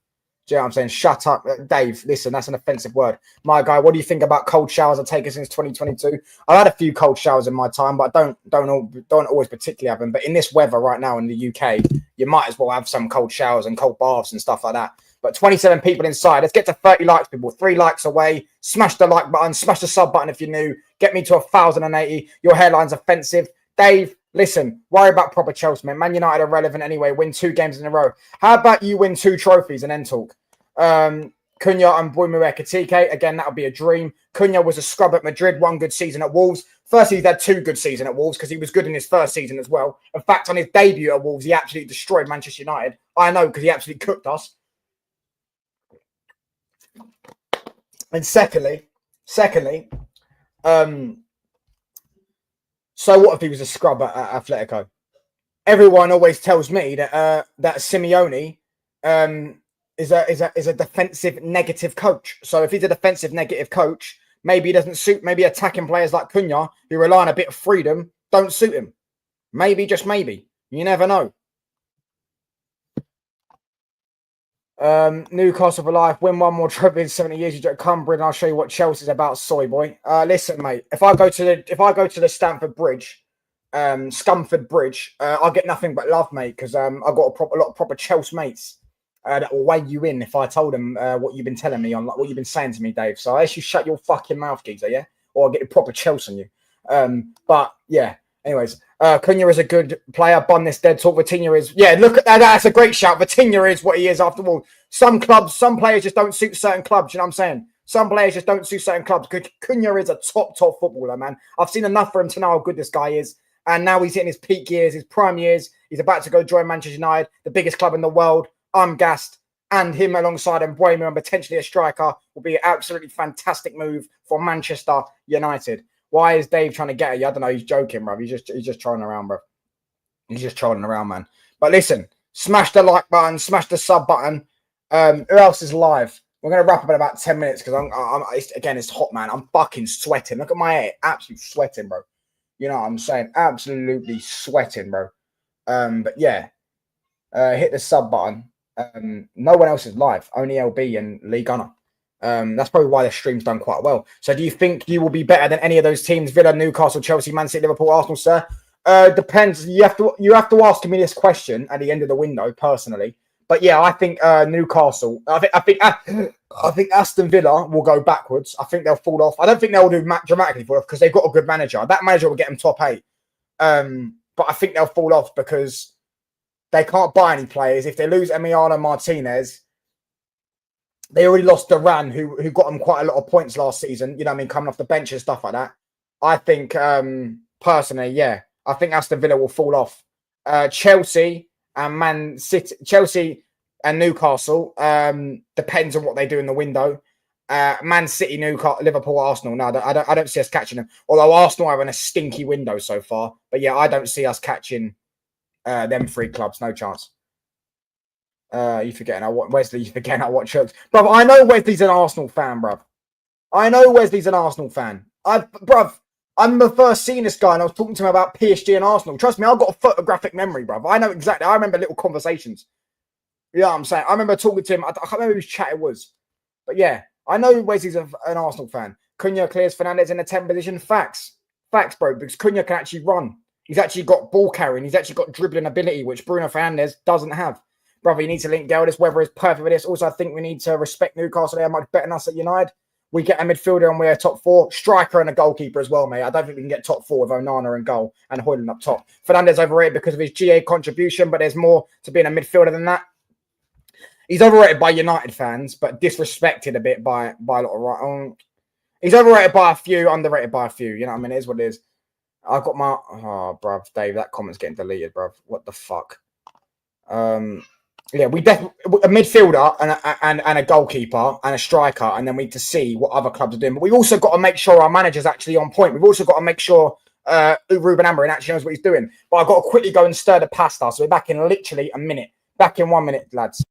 Do you know what I'm saying? Shut up, Dave. Listen, that's an offensive word. My guy, what do you think about cold showers I've taken since 2022? I've had a few cold showers in my time, but I don't always particularly have them. But in this weather right now in the UK, you might as well have some cold showers and cold baths and stuff like that. But 27 people inside. Let's get to 30 likes, people. 3 likes away. Smash the like button. Smash the sub button if you're new. Get me to 1,080. Your hairline's offensive. Dave, listen, worry about proper Chelsea, man. Man United are relevant anyway. Win 2 games in a row. How about you win 2 trophies and then talk? Cunha and Mbeumo Ekitike. Again, that would be a dream. Cunha was a scrub at Madrid, 1 good season at Wolves. Firstly, he's had 2 good seasons at Wolves because he was good in his first season as well. In fact, on his debut at Wolves, he absolutely destroyed Manchester United. I know because he absolutely cooked us. And secondly, so what if he was a scrub at Atletico? Everyone always tells me that that Simeone is a defensive negative coach. So if he's a defensive negative coach, maybe he doesn't suit. Maybe attacking players like Cunha who rely on a bit of freedom don't suit him. Maybe, just maybe. You never know. Newcastle for life. Win 1 more trophy in 70 years. You don't come, and I'll show you what Chelsea's about, soy boy. Listen, mate. If I go to the Stamford Bridge, Scunthorpe Bridge, I'll get nothing but love, mate. Because I've got a lot of proper Chelsea mates that will weigh you in if I told them what you've been telling me on, like what you've been saying to me, Dave. So I ask you shut your fucking mouth, geezer, yeah, or I'll get a proper Chelsea on you. But yeah. Anyways, Cunha is a good player. Bun this dead talk. Vitinha is, yeah, look at that. That's a great shout. Vitinha is what he is after all. Some players just don't suit certain clubs. You know what I'm saying? Some players just don't suit certain clubs. Cunha is a top footballer, man. I've seen enough for him to know how good this guy is. And now he's hitting his peak years, his prime years. He's about to go join Manchester United, the biggest club in the world. I'm gassed. And him alongside Mbeumo and potentially a striker will be an absolutely fantastic move for Manchester United. Why is Dave trying to get at you? I don't know. He's joking, bro. He's just trolling around, bro. He's just trolling around, man. But listen, smash the like button, smash the sub button. Who else is live? We're gonna wrap up in about 10 minutes because it's hot, man. I'm fucking sweating. Look at my hair, absolutely sweating, bro. You know what I'm saying? Absolutely sweating, bro. But yeah, hit the sub button. No one else is live. Only LB and Lee Gunner. That's probably why the stream's done quite well. So do you think you will be better than any of those teams? Villa, Newcastle, Chelsea, Man City, Liverpool, Arsenal, sir? Depends. You have to ask me this question at the end of the window, personally. But yeah, I think Newcastle. I think Aston Villa will go backwards. I think they'll fall off. I don't think they'll do dramatically fall off because they've got a good manager. That manager will get them top 8. But I think they'll fall off because they can't buy any players. If they lose Emiliano Martinez, they already lost Duran, who got them quite a lot of points last season. You know what I mean? Coming off the bench and stuff like that. I think, personally, yeah. I think Aston Villa will fall off. Chelsea and Man City. Chelsea and Newcastle. Depends on what they do in the window. Man City, Newcastle, Liverpool, Arsenal. No, I don't see us catching them. Although Arsenal are having a stinky window so far. But yeah, I don't see us catching them 3 clubs. No chance. You forgetting I watch Wesley. You forgetting I watch Chelsea, bruv. I know Wesley's an Arsenal fan, bruv. I know Wesley's an Arsenal fan. Bruv, I remember first seeing this guy and I was talking to him about PSG and Arsenal. Trust me, I've got a photographic memory, bruv. I know exactly. I remember little conversations. You know what I'm saying? I remember talking to him. I can't remember whose chat it was, but yeah, I know Wesley's an Arsenal fan. Cunha clears Fernandes in the 10th position. Facts, bro. Because Cunha can actually run. He's actually got ball carrying. He's actually got dribbling ability, which Bruno Fernandes doesn't have. Brother, you need to link Gale. This weather is perfect for this. Also, I think we need to respect Newcastle. They are much better than us at United. We get a midfielder and we're top 4. Striker and a goalkeeper as well, mate. I don't think we can get top 4 with Onana and goal and Højlund up top. Fernandes overrated because of his GA contribution, but there's more to being a midfielder than that. He's overrated by United fans, but disrespected a bit by a lot of... he's overrated by a few, underrated by a few. You know what I mean? It is what it is. I've got my... Oh, bruv, Dave, that comment's getting deleted, bruv. What the fuck? Yeah, we definitely a midfielder and a goalkeeper and a striker, and then we need to see what other clubs are doing. But we've also got to make sure our manager's actually on point. We've also got to make sure Ruben Amorim actually knows what he's doing. But I've got to quickly go and stir the pasta. So we're back in literally a minute. Back in 1 minute, lads.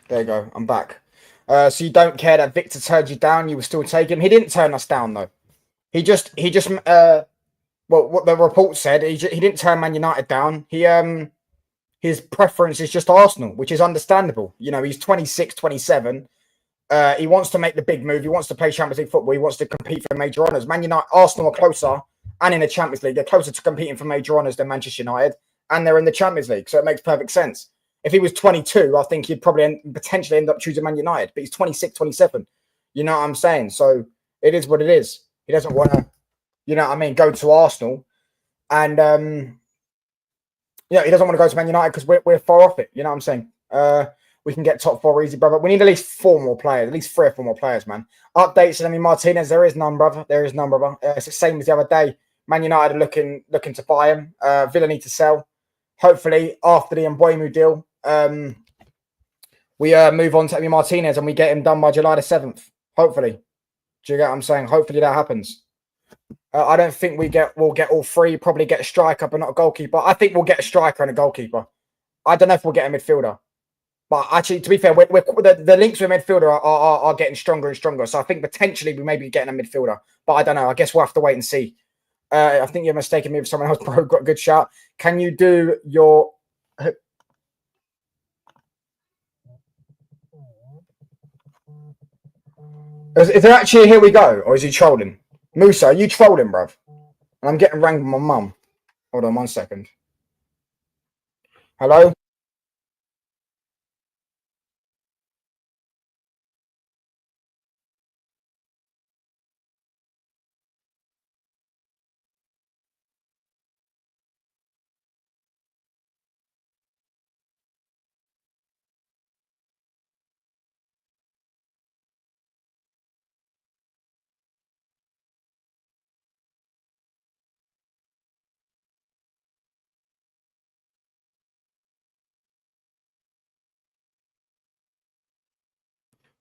There you go. I'm back. So you don't care that Victor turned you down? You will still take him. He didn't turn us down though. He just well, what the report said, he didn't turn Man United down. His preference is just Arsenal, which is understandable. You know, he's 26, 27. He wants to make the big move. He wants to play Champions League football. He wants to compete for major honours. Man United, Arsenal are closer, and in the Champions League, they're closer to competing for major honours than Manchester United, and they're in the Champions League, so it makes perfect sense. If he was 22, I think he'd probably potentially end up choosing Man United, but he's 26, 27. You know what I'm saying? So it is what it is. He doesn't want to, you know what I mean, go to Arsenal, and he doesn't want to go to Man United because we're far off it. You know what I'm saying? We can get top four easy, brother. We need at least 4 more players, at least 3 or 4 more players, man. Updates, I mean, Martinez, there is none, brother. There is none, brother. It's the same as the other day. Man United are looking to buy him. Villa need to sell. Hopefully, after the Mbeumo deal, we move on to Emi Martinez and we get him done by July the 7th. Hopefully. Do you get what I'm saying? Hopefully that happens. I don't think we'll get all 3. Probably get a striker, but not a goalkeeper. I think we'll get a striker and a goalkeeper. I don't know if we'll get a midfielder. But actually, to be fair, the links with midfielder are getting stronger and stronger. So I think potentially we may be getting a midfielder. But I don't know. I guess we'll have to wait and see. I think you're mistaken me with someone else, bro. Got a good shout. Can you do your... Is there actually a here we go? Or is he trolling? Musa, are you trolling, bruv? And I'm getting rang with my mum. Hold on 1 second. Hello?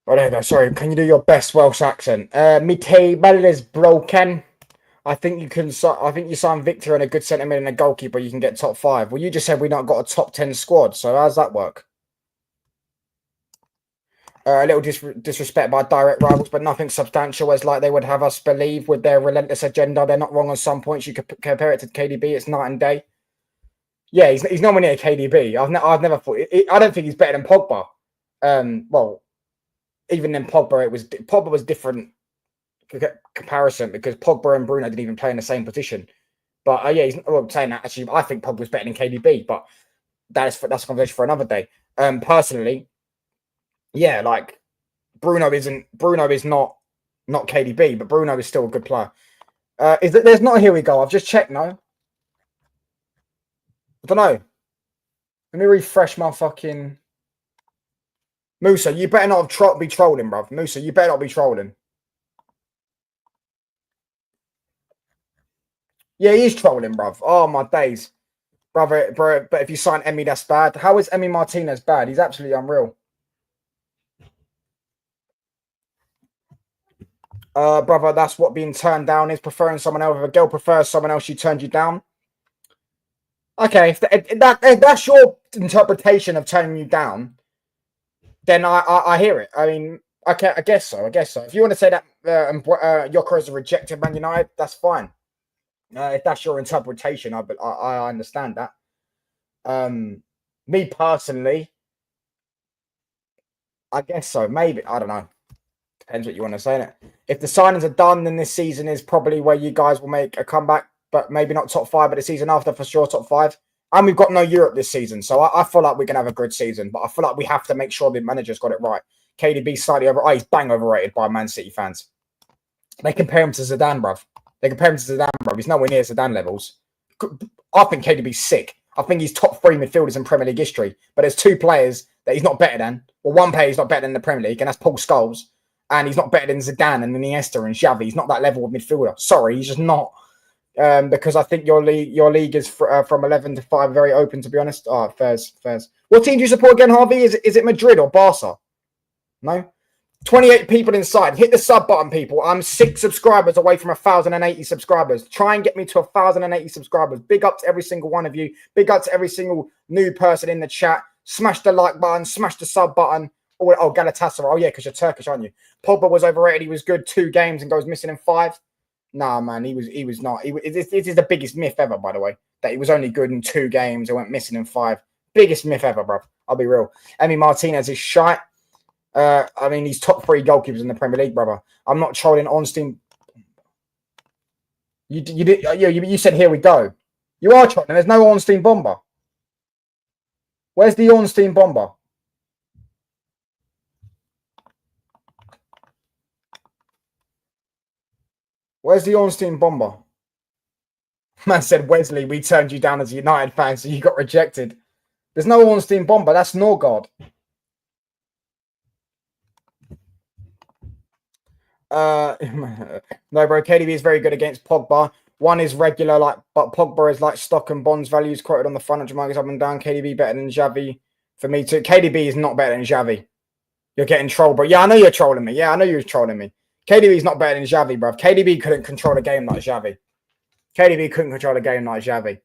Oh, there you go. Sorry. Can you do your best Welsh accent? Mite ball is broken. I think you can. I think you sign Victor and a good centre mid and a goalkeeper. You can get top 5. Well, you just said we not got a top 10 squad. So how's that work? A little disrespect by direct rivals, but nothing substantial, as like they would have us believe with their relentless agenda. They're not wrong on some points. You could compare it to KDB. It's night and day. Yeah, he's nowhere near KDB. I've never thought. I don't think he's better than Pogba. Well, even then Pogba was different comparison because Pogba and Bruno didn't even play in the same position. But yeah, I'm saying that actually, I think Pogba was better than KDB, but that's a conversation for another day. Personally, yeah, like Bruno is not KDB, but Bruno is still a good player. Is that there's not a here we go? I've just checked. No, I don't know. Let me refresh my fucking Musa. You better not be trolling, bruv. Musa, you better not be trolling. Yeah, he is trolling, bruv. Oh my days, brother, bro. But if you sign Emi, that's bad. How is Emi Martinez bad? He's absolutely unreal. Brother, that's what being turned down is. Preferring someone else. If a girl prefers someone else, she turned you down. Okay, if that's your interpretation of turning you down, then I hear it. I mean, okay, I guess so. If you want to say that Yoko is a rejected Man United, that's fine. If that's your interpretation, I understand that. Me personally, I guess so. Maybe. I don't know. Depends what you want to say. It. If the signings are done, then this season is probably where you guys will make a comeback, but maybe not top five, but the season after for sure top five. And we've got no Europe this season, so I feel like we're gonna have a good season. But I feel like we have to make sure the manager's got it right. KDB slightly over. Oh, he's bang overrated by Man City fans. They compare him to Zidane, bruv. They compare him to Zidane, bruv. He's nowhere near Zidane levels. I think KDB's sick. I think he's top three midfielders in Premier League history. But there's two players that he's not better than. Well, one player he's not better than the Premier League, and that's Paul Scholes. And he's not better than Zidane and Iniesta and Xavi. He's not that level of midfielder. Sorry, he's just not. Because I think your league is from 11 to 5, very open, to be honest. Oh, fairs. What team do you support again, Harvey? Is it Madrid or Barca? No? 28 people inside. Hit the sub button, people. I'm 6 subscribers away from 1,080 subscribers. Try and get me to 1,080 subscribers. Big up to every single one of you. Big up to every single new person in the chat. Smash the like button. Smash the sub button. Oh, Galatasaray. Oh, yeah, because you're Turkish, aren't you? Pogba was overrated. He was good 2 games and goes missing in 5. Nah, man, he was not. This is the biggest myth ever, by the way, that he was only good in 2 games and went missing in 5. Biggest myth ever, bro. I'll be real. Emi Martinez is shite. I mean, he's top 3 goalkeepers in the Premier League, brother. I'm not trolling Ornstein. You said here we go. You are trolling. There's no Ornstein bomber. Where's the Ornstein bomber? Where's the Ornstein bomber? Man said, Wesley, we turned you down as a United fan, so you got rejected. There's no Ornstein bomber. That's Norgard. No, bro. KDB is very good against Pogba. One is regular, but Pogba is like stock and bonds values quoted on the front of Jamarcus up and down. KDB better than Xavi for me too. KDB is not better than Xavi. You're getting trolled, bro. Yeah, I know you're trolling me. Yeah, I know you're trolling me. KDB is not better than Xavi, bro. KDB couldn't control a game like Xavi. KDB couldn't control a game like Xavi.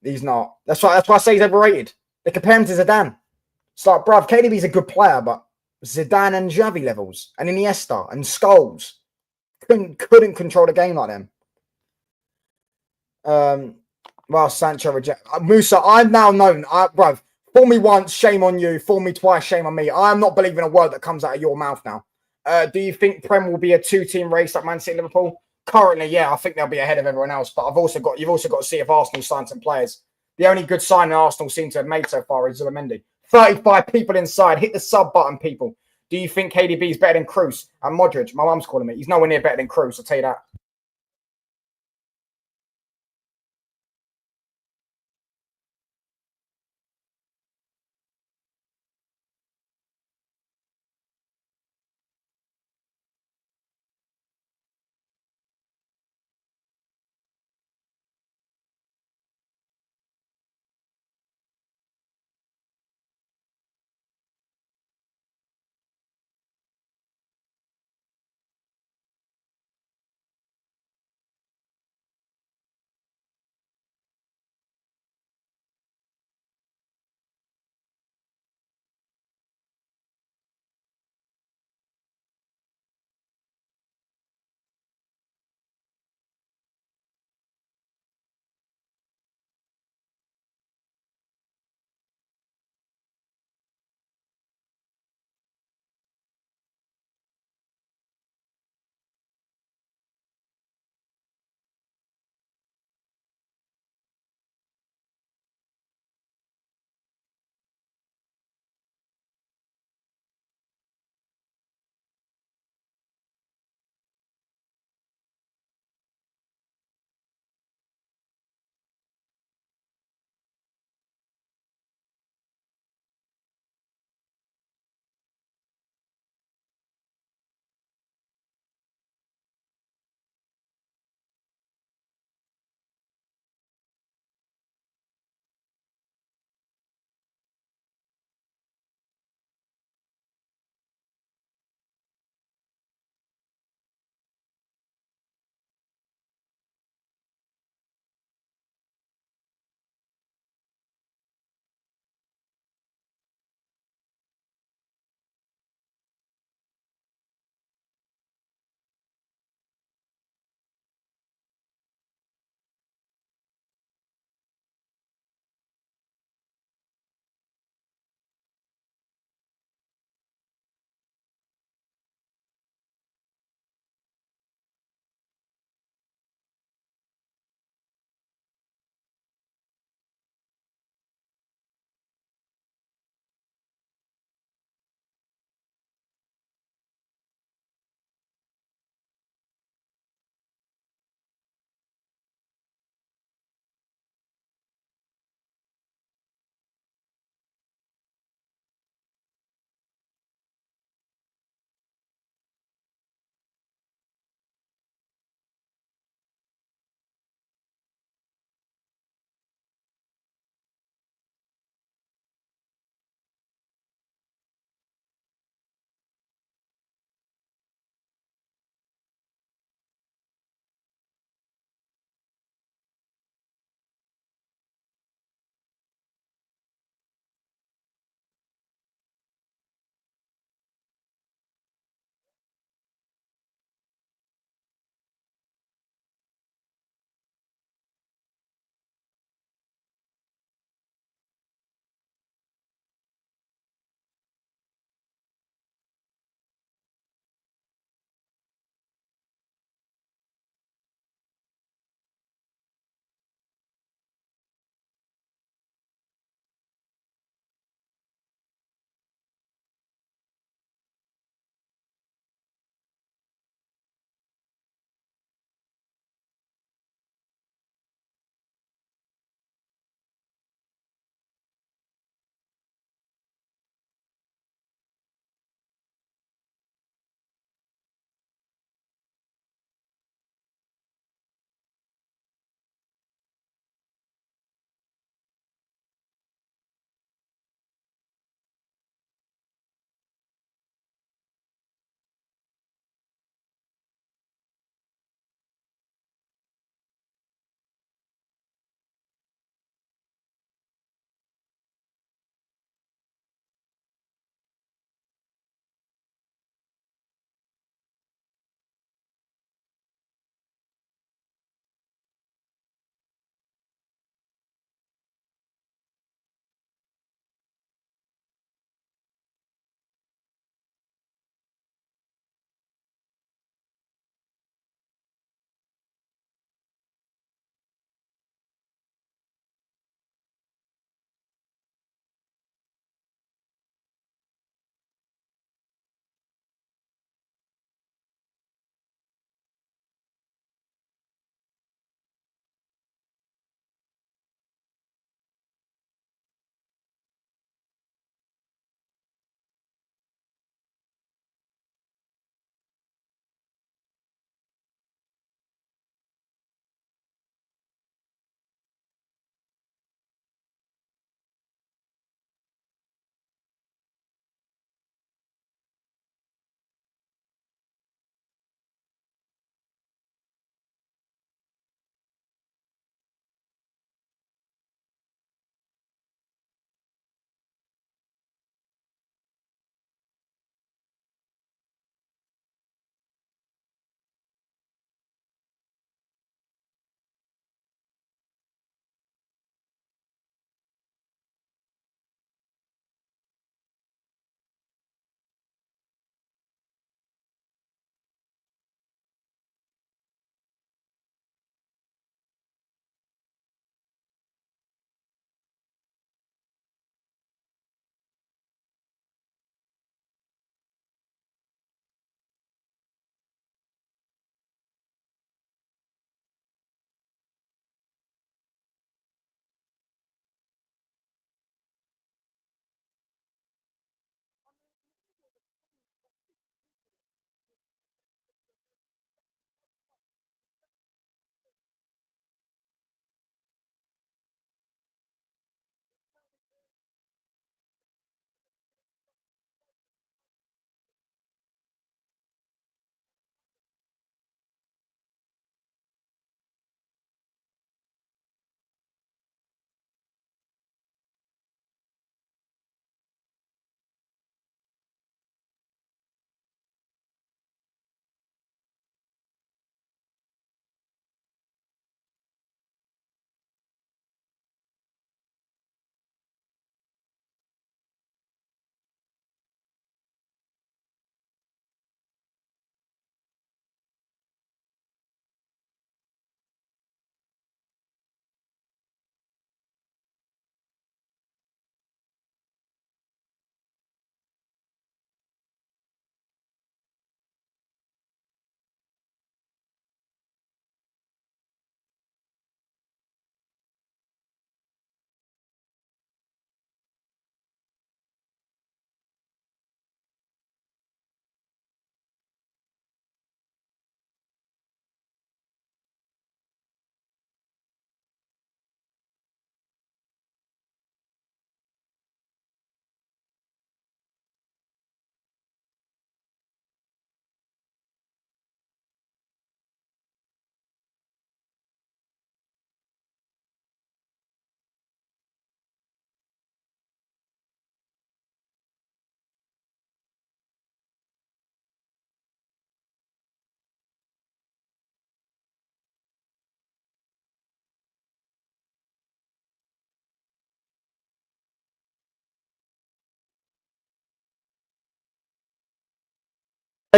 He's not. That's why I say he's overrated. They compare him to Zidane. It's like, bruv, KDB's a good player, but Zidane and Xavi levels and Iniesta and Scholes couldn't control the game like them. Well, Sancho reject Musa. I'm now known, bruv. Fool me once, shame on you. Fool me twice, shame on me. I'm not believing a word that comes out of your mouth now. Do you think Prem will be a 2-team race like Man City and Liverpool? Currently, yeah, I think they'll be ahead of everyone else. But you've also got to see if Arsenal sign some players. The only good signing Arsenal seem to have made so far is Zulamendi. 35 people inside. Hit the sub button, people. Do you think KDB is better than Kroos and Modric? My mum's calling me. He's nowhere near better than Kroos, I'll tell you that.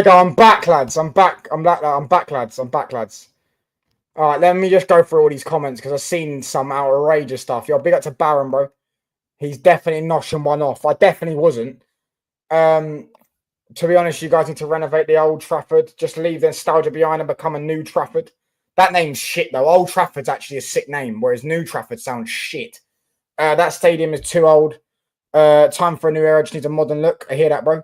go. I'm back, lads. I'm back. I'm back, lads. I'm back, lads. All right, let me just go through all these comments because I've seen some outrageous stuff. Yo, big up to Baron, bro. He's definitely noshing one off. I definitely wasn't. To be honest, you guys need to renovate the Old Trafford. Just leave the nostalgia behind and become a New Trafford. That name's shit, though. Old Trafford's actually a sick name, whereas New Trafford sounds shit. That stadium is too old. Time for a new era. Just needs a modern look. I hear that, bro.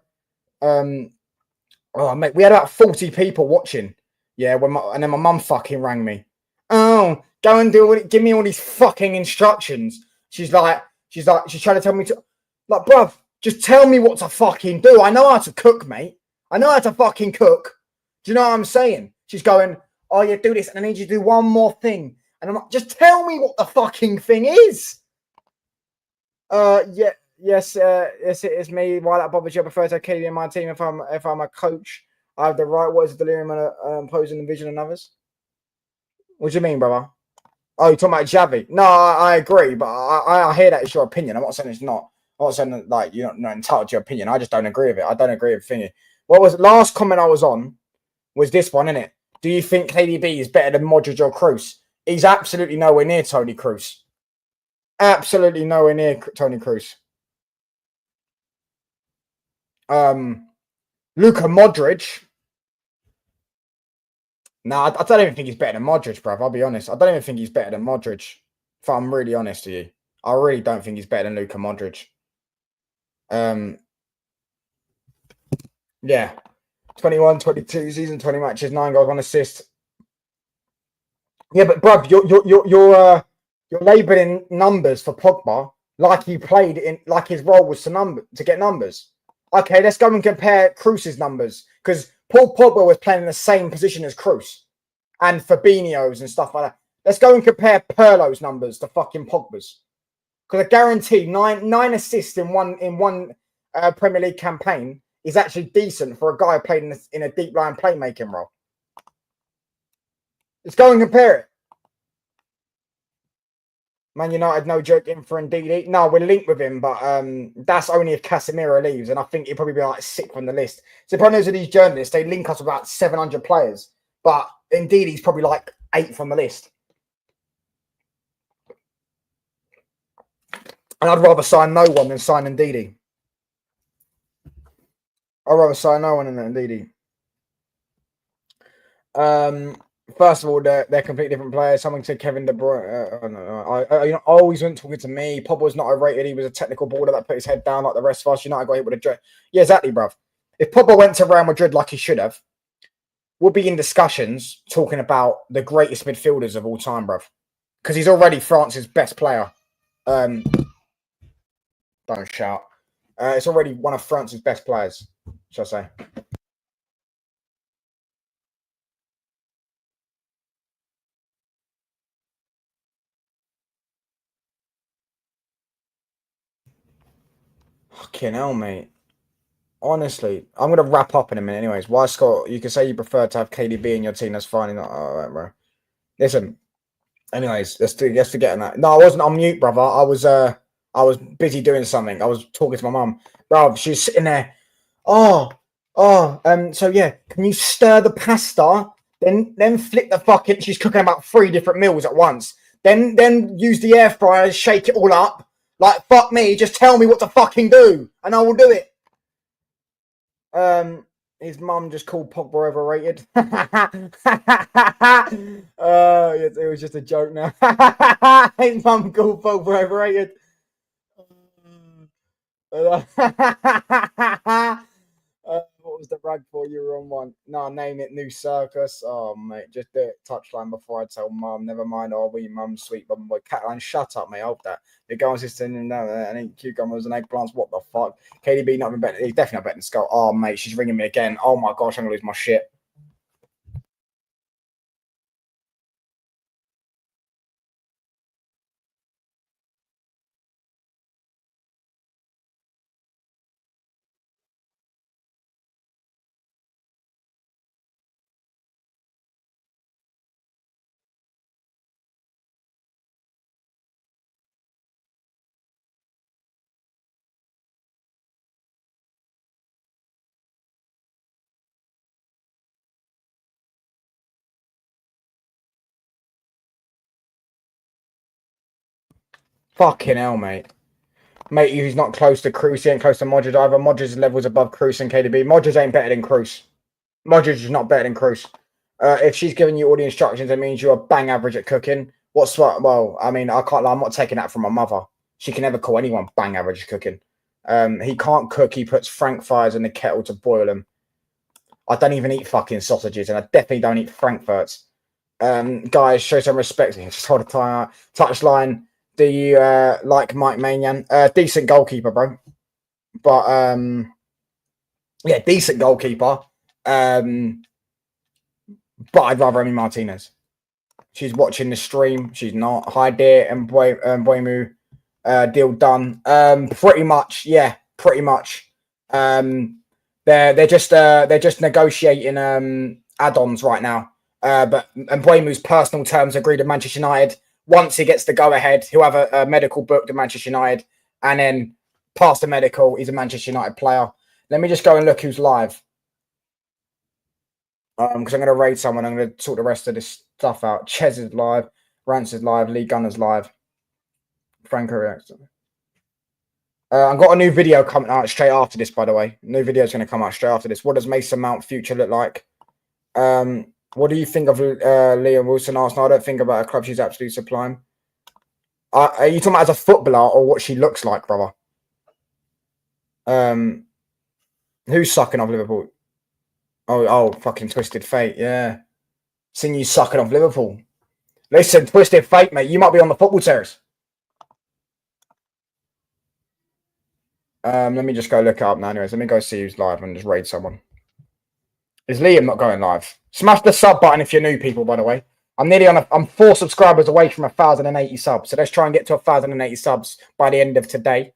Oh, mate, we had about 40 people watching. Yeah, and then my mum fucking rang me. Oh, go and do it. Give me all these fucking instructions. She's trying to tell me to, like, bruv, just tell me what to fucking do. I know how to cook, mate. I know how to fucking cook. Do you know what I'm saying? She's going, oh, yeah, do this, and I need you to do one more thing. And I'm like, just tell me what the fucking thing is. Yeah. Yes, yes, it is me. Why that bothers you? I prefer to have Katie in my team if I'm a coach. I have the right words of delirium and imposing the vision of others. What do you mean, brother? Oh, you're talking about Javi? No, I agree, but I hear that it's your opinion. I'm not saying it's not. I'm not saying that, like, you're not entitled to your opinion. I just don't agree with it. I don't agree with thingy. What was the last comment I was on? Was this one, innit? Do you think KDB is better than Modric or Kroos? He's absolutely nowhere near Toni Kroos. Absolutely nowhere near Toni Kroos. Luka Modric. No, I don't even think he's better than Modric, bruv. I'll be honest. I don't even think he's better than Modric. If I'm really honest with you, I really don't think he's better than Luka Modric. Yeah. 21, 22 season, 20 matches, 9 goals, 1 assist. Yeah, but bruv, you're labeling numbers for Pogba like he played in, like his role was to get numbers. Okay, let's go and compare Kroos's numbers because Paul Pogba was playing in the same position as Kroos and Fabinho's and stuff like that. Let's go and compare Pirlo's numbers to fucking Pogba's because I guarantee nine assists in one Premier League campaign is actually decent for a guy who played in a deep line playmaking role. Let's go and compare it. Man United, no joke, in for Ndidi. No, we're linked with him, but that's only if Casemiro leaves, and I think he'll probably be like 6th on the list. So the problem is with these journalists, they link us with about 700 players, but Ndidi's probably like 8th on the list. And I'd rather sign no one than sign Ndidi. I'd rather sign no one than Ndidi. First of all, they're completely different players. Someone said Kevin De Bruyne. I always went talking to me. Pogba was not overrated. He was a technical baller that put his head down like the rest of us. United got hit with a jet. Yeah, exactly, bruv. If Pogba went to Real Madrid like he should have, we'll be in discussions talking about the greatest midfielders of all time, bruv. Because he's already France's best player. Don't shout. It's already one of France's best players, shall I say. Fucking hell, mate. Honestly, I'm gonna wrap up in a minute. Anyways, why, Scott? You can say you prefer to have KDB in your team. That's fine. All right, bro. Listen. Anyways, let's forget on that. No, I wasn't on mute, brother. I was busy doing something. I was talking to my mum, bro. She's sitting there. Oh, So yeah, can you stir the pasta? Then flip the fucking. She's cooking about 3 different meals at once. Then use the air fryer, shake it all up. Like, fuck me. Just tell me what to fucking do, and I will do it. His mum just called Pogba overrated. It was just a joke now. His mum called Pogba overrated. What was the rug for? You were on one. No, name it New Circus. Oh, mate, just do it. Touchline before I tell mum. Never mind. Oh, we mum, sweet mum, boy. Catline, shut up, mate. Hold that. Your girl sister and eat cucumbers and eggplants. What the fuck? KDB not even better. He's definitely not better than Skull. Oh, mate, she's ringing me again. Oh my gosh, I'm gonna lose my shit. Fucking hell, mate. Mate, he's not close to Cruz. He ain't close to Modric either. Modric's levels above Cruz and KDB. Modric ain't better than Cruz. Modric is not better than Cruz. If she's giving you all the instructions, it means you're bang average at cooking. What's what? Well, I mean, I can't lie. I'm not taking that from my mother. She can never call anyone bang average at cooking. He can't cook. He puts frankfurters in the kettle to boil them. I don't even eat fucking sausages, and I definitely don't eat frankfurts. Guys, show some respect. Just hold a touchline. Do you like Mike Maignan? Decent goalkeeper, bro. But yeah, decent goalkeeper. But I'd rather Emi Martinez. She's watching the stream. She's not. Hi dear, and Mbeumo, deal done. Pretty much, yeah, pretty much. They're just negotiating add-ons right now. But Mbeumo's personal terms agreed with Manchester United. Once he gets the go-ahead, he'll have a medical booked at Manchester United, and then past the medical, he's a Manchester United player. Let me just go and look who's live. Because I'm going to raid someone. I'm going to sort the rest of this stuff out. Ches is live. Rance is live. Lee Gunner's live. Franco reacts. I've got a new video coming out straight after this, by the way. New video is going to come out straight after this. What does Mason Mount future look like? What do you think of Liam Wilson, Arsenal? I don't think about a club. She's absolutely sublime. Are you talking about as a footballer or what she looks like, brother? Who's sucking off Liverpool? Oh, fucking Twisted Fate, yeah. Seen you sucking off Liverpool. Listen, Twisted Fate, mate. You might be on the football terrace. Let me just go look it up now. Anyways, let me go see who's live and just raid someone. Is Liam not going live? Smash the sub button if you're new, people, by the way. I'm 4 subscribers away from 1,080 subs. So let's try and get to 1,080 subs by the end of today.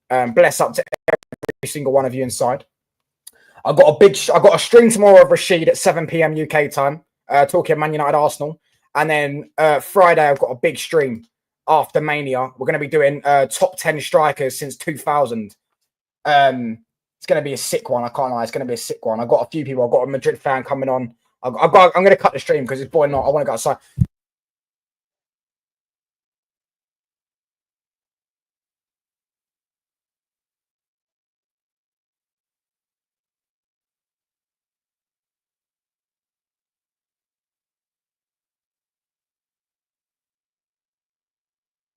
Bless up to every single one of you inside. I got a stream tomorrow of Rashid at 7 p.m. UK time, talking Man United Arsenal. And then Friday, I've got a big stream after Mania. We're going to be doing top 10 strikers since 2000. It's going to be a sick one. I can't lie. It's going to be a sick one. I've got a few people. I've got a Madrid fan coming on. I'm going to cut the stream because it's boiling not. I want to go outside.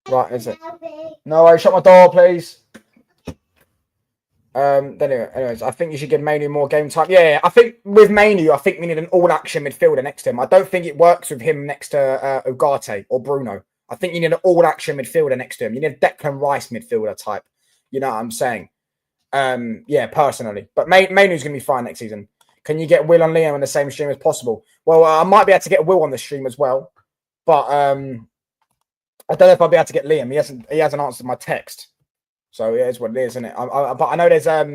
Right, is it? No, I shut my door, please. Anyways, I think you should give Mainoo more game time. Yeah, I think with Mainoo, I think we need an all-action midfielder next to him. I don't think it works with him next to Ugarte or Bruno. I think you need an all-action midfielder next to him. You need a Declan Rice midfielder type. You know what I'm saying? Yeah, personally. But Mainoo's going to be fine next season. Can you get Will and Liam on the same stream as possible? Well, I might be able to get Will on the stream as well. But I don't know if I'll be able to get Liam. He hasn't answered my text. So it is what it is, isn't it? But I know there's a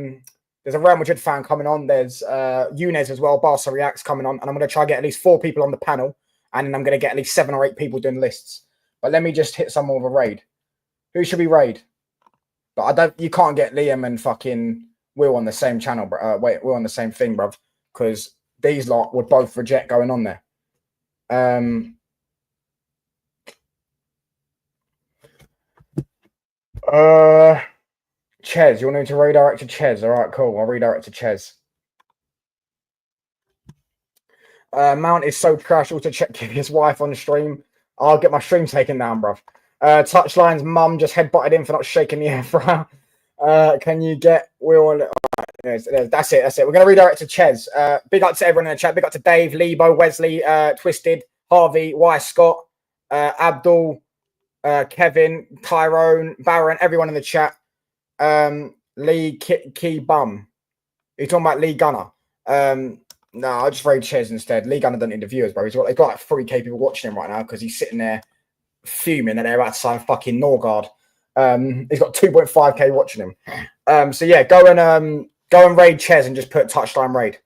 Real Madrid fan coming on. There's Younes as well. Barca Reacts coming on, and I'm going to try to get at least 4 people on the panel, and then I'm going to get at least 7 or 8 people doing lists. But let me just hit someone with a raid. Who should we raid? But you can't get Liam and fucking Will on the same channel, bro. Wait, we're on the same thing, bruv, because these lot would both reject going on there. Ches, you want me to redirect to Ches? All right, cool. I'll redirect to Ches. Mount is so trash. Also check his wife on the stream. I'll get my stream taken down, bruv. Touchline's mum just headbutted him for not shaking the air fryer. Can you get Will? That's it. That's it. We're going to redirect to Ches. Big up to everyone in the chat. Big up to Dave, Lebo, Wesley, Twisted, Harvey, Y. Scott, Abdul, Kevin, Tyrone, Baron, everyone in the chat. Lee Key Bum. You're talking about Lee Gunner. No, I'll just raid Ches instead. Lee Gunner doesn't interview us, bro. He's got like 3K people watching him right now because he's sitting there fuming and they're about to sign fucking Norgard. He's got 2.5K watching him. So yeah, go and raid Ches and just put touchline raid.